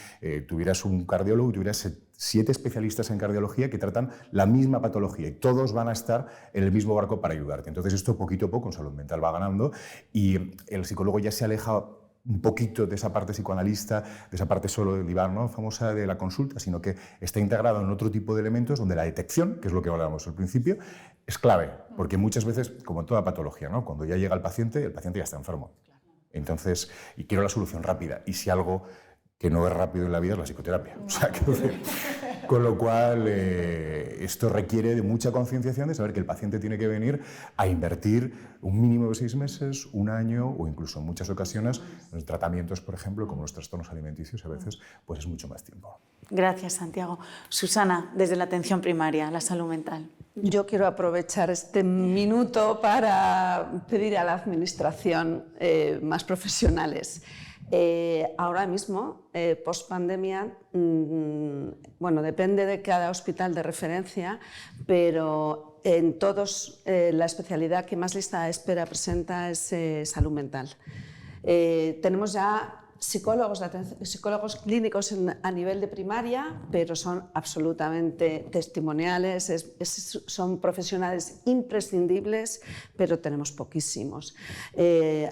tuvieras un cardiólogo y tuvieras 7 especialistas en cardiología que tratan la misma patología, y todos van a estar en el mismo barco para ayudarte. Entonces esto poquito a poco en salud mental va ganando, y el psicólogo ya se aleja un poquito de esa parte psicoanalista, de esa parte solo del diván, ¿no?, famosa de la consulta, sino que está integrado en otro tipo de elementos donde la detección, que es lo que hablábamos al principio, es clave, porque muchas veces, como en toda patología, ¿no?, cuando ya llega el paciente ya está enfermo. Entonces, y quiero la solución rápida, y si algo que no es rápido en la vida es la psicoterapia. O sea, Con lo cual, esto requiere de mucha concienciación de saber que el paciente tiene que venir a invertir un mínimo de 6 meses, un año o incluso en muchas ocasiones en tratamientos, por ejemplo, como los trastornos alimenticios, a veces pues es mucho más tiempo. Gracias, Santiago. Susana, desde la atención primaria, la salud mental. Yo quiero aprovechar este minuto para pedir a la Administración más profesionales. Ahora mismo, post pandemia, bueno, depende de cada hospital de referencia, pero en todos la especialidad que más lista de espera presenta es salud mental. Tenemos ya psicólogos clínicos a nivel de primaria, pero son absolutamente testimoniales, son profesionales imprescindibles, pero tenemos poquísimos.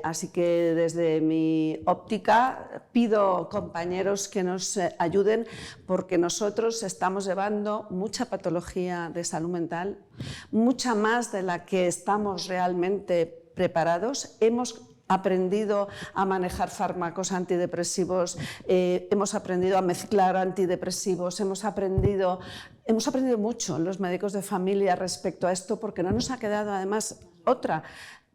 Así que desde mi óptica pido, compañeros, que nos ayuden, porque nosotros estamos llevando mucha patología de salud mental, mucha más de la que estamos realmente preparados. Hemos aprendido a manejar fármacos antidepresivos, hemos aprendido a mezclar antidepresivos, hemos aprendido mucho los médicos de familia respecto a esto, porque no nos ha quedado además otra.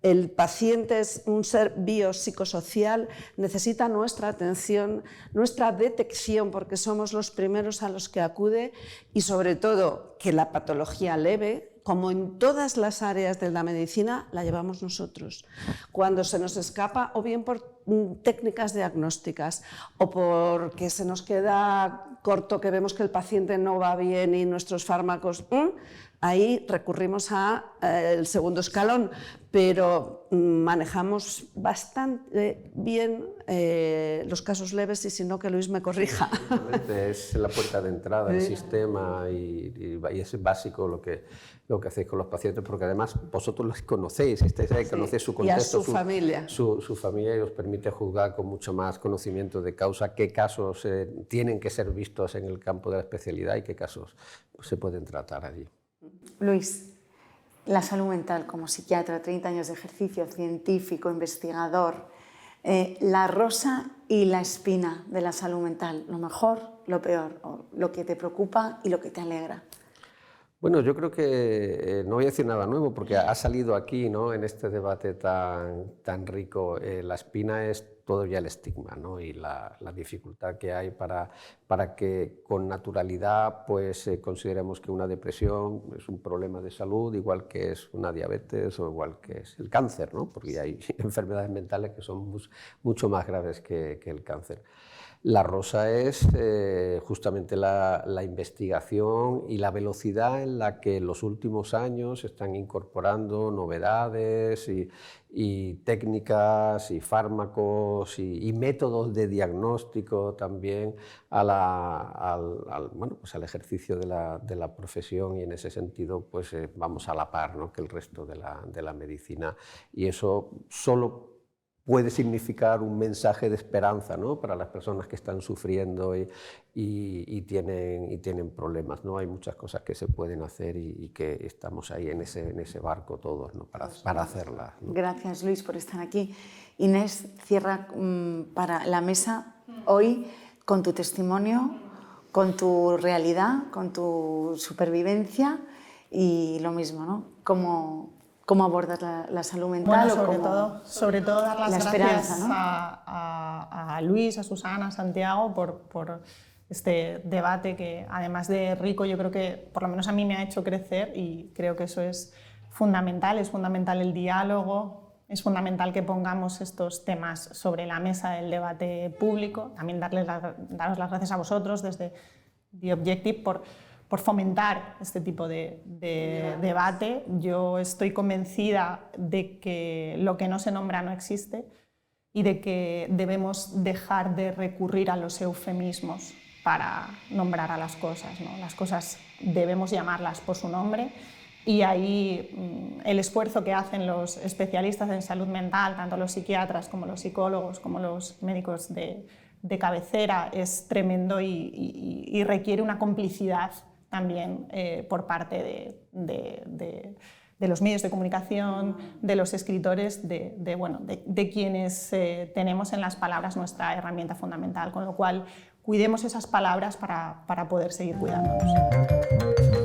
El paciente es un ser biopsicosocial, necesita nuestra atención, nuestra detección, porque somos los primeros a los que acude, y sobre todo que la patología leve, como en todas las áreas de la medicina, la llevamos nosotros. Cuando se nos escapa, o bien por técnicas diagnósticas, o porque se nos queda corto, que vemos que el paciente no va bien y nuestros fármacos, ahí recurrimos al segundo escalón, pero manejamos bastante bien los casos leves, y si no, que Luis me corrija. Es la puerta de entrada del sistema y es básico lo que hacéis con los pacientes, porque además vosotros los conocéis, estáis ahí, conocéis su contexto, y a su familia. Su familia, y os permite juzgar con mucho más conocimiento de causa qué casos tienen que ser vistos en el campo de la especialidad y qué casos se pueden tratar allí. Luis, la salud mental como psiquiatra, 30 años de ejercicio científico, investigador, la rosa y la espina de la salud mental, lo mejor, lo peor, o lo que te preocupa y lo que te alegra. Bueno, yo creo que no voy a decir nada nuevo, porque ha salido aquí, ¿no?, en este debate tan rico. La espina es todo ya el estigma, ¿no?, y la dificultad que hay para que con naturalidad pues, consideremos que una depresión es un problema de salud, igual que es una diabetes o igual que es el cáncer, ¿no?, porque hay enfermedades mentales que son mucho más graves que el cáncer. La rosa es justamente la investigación y la velocidad en la que en los últimos años se están incorporando novedades y técnicas y fármacos y métodos de diagnóstico también pues al ejercicio de la profesión, y en ese sentido pues, vamos a la par, ¿no?, que el resto de la medicina, y eso solo puede significar un mensaje de esperanza, ¿no?, para las personas que están sufriendo y tienen problemas, ¿no? Hay muchas cosas que se pueden hacer y que estamos ahí en ese barco todos, ¿no?, para hacerlas, ¿no? Gracias, Luis, por estar aquí. Inés, cierra para la mesa hoy con tu testimonio, con tu realidad, con tu supervivencia, y lo mismo, ¿no? ¿Cómo abordas la salud mental? Bueno, sobre todo dar las gracias, ¿no?, a Luis, a Susana, a Santiago por este debate que, además de rico, yo creo que por lo menos a mí me ha hecho crecer, y creo que eso es fundamental el diálogo, es fundamental que pongamos estos temas sobre la mesa del debate público. También daros las gracias a vosotros desde The Objective por fomentar este tipo de debate. Yo estoy convencida de que lo que no se nombra no existe, y de que debemos dejar de recurrir a los eufemismos para nombrar a las cosas, ¿no? Las cosas debemos llamarlas por su nombre, y ahí el esfuerzo que hacen los especialistas en salud mental, tanto los psiquiatras como los psicólogos, como los médicos de cabecera, es tremendo y requiere una complicidad también por parte de los medios de comunicación, de los escritores, de quienes tenemos en las palabras nuestra herramienta fundamental. Con lo cual, cuidemos esas palabras para poder seguir cuidándonos.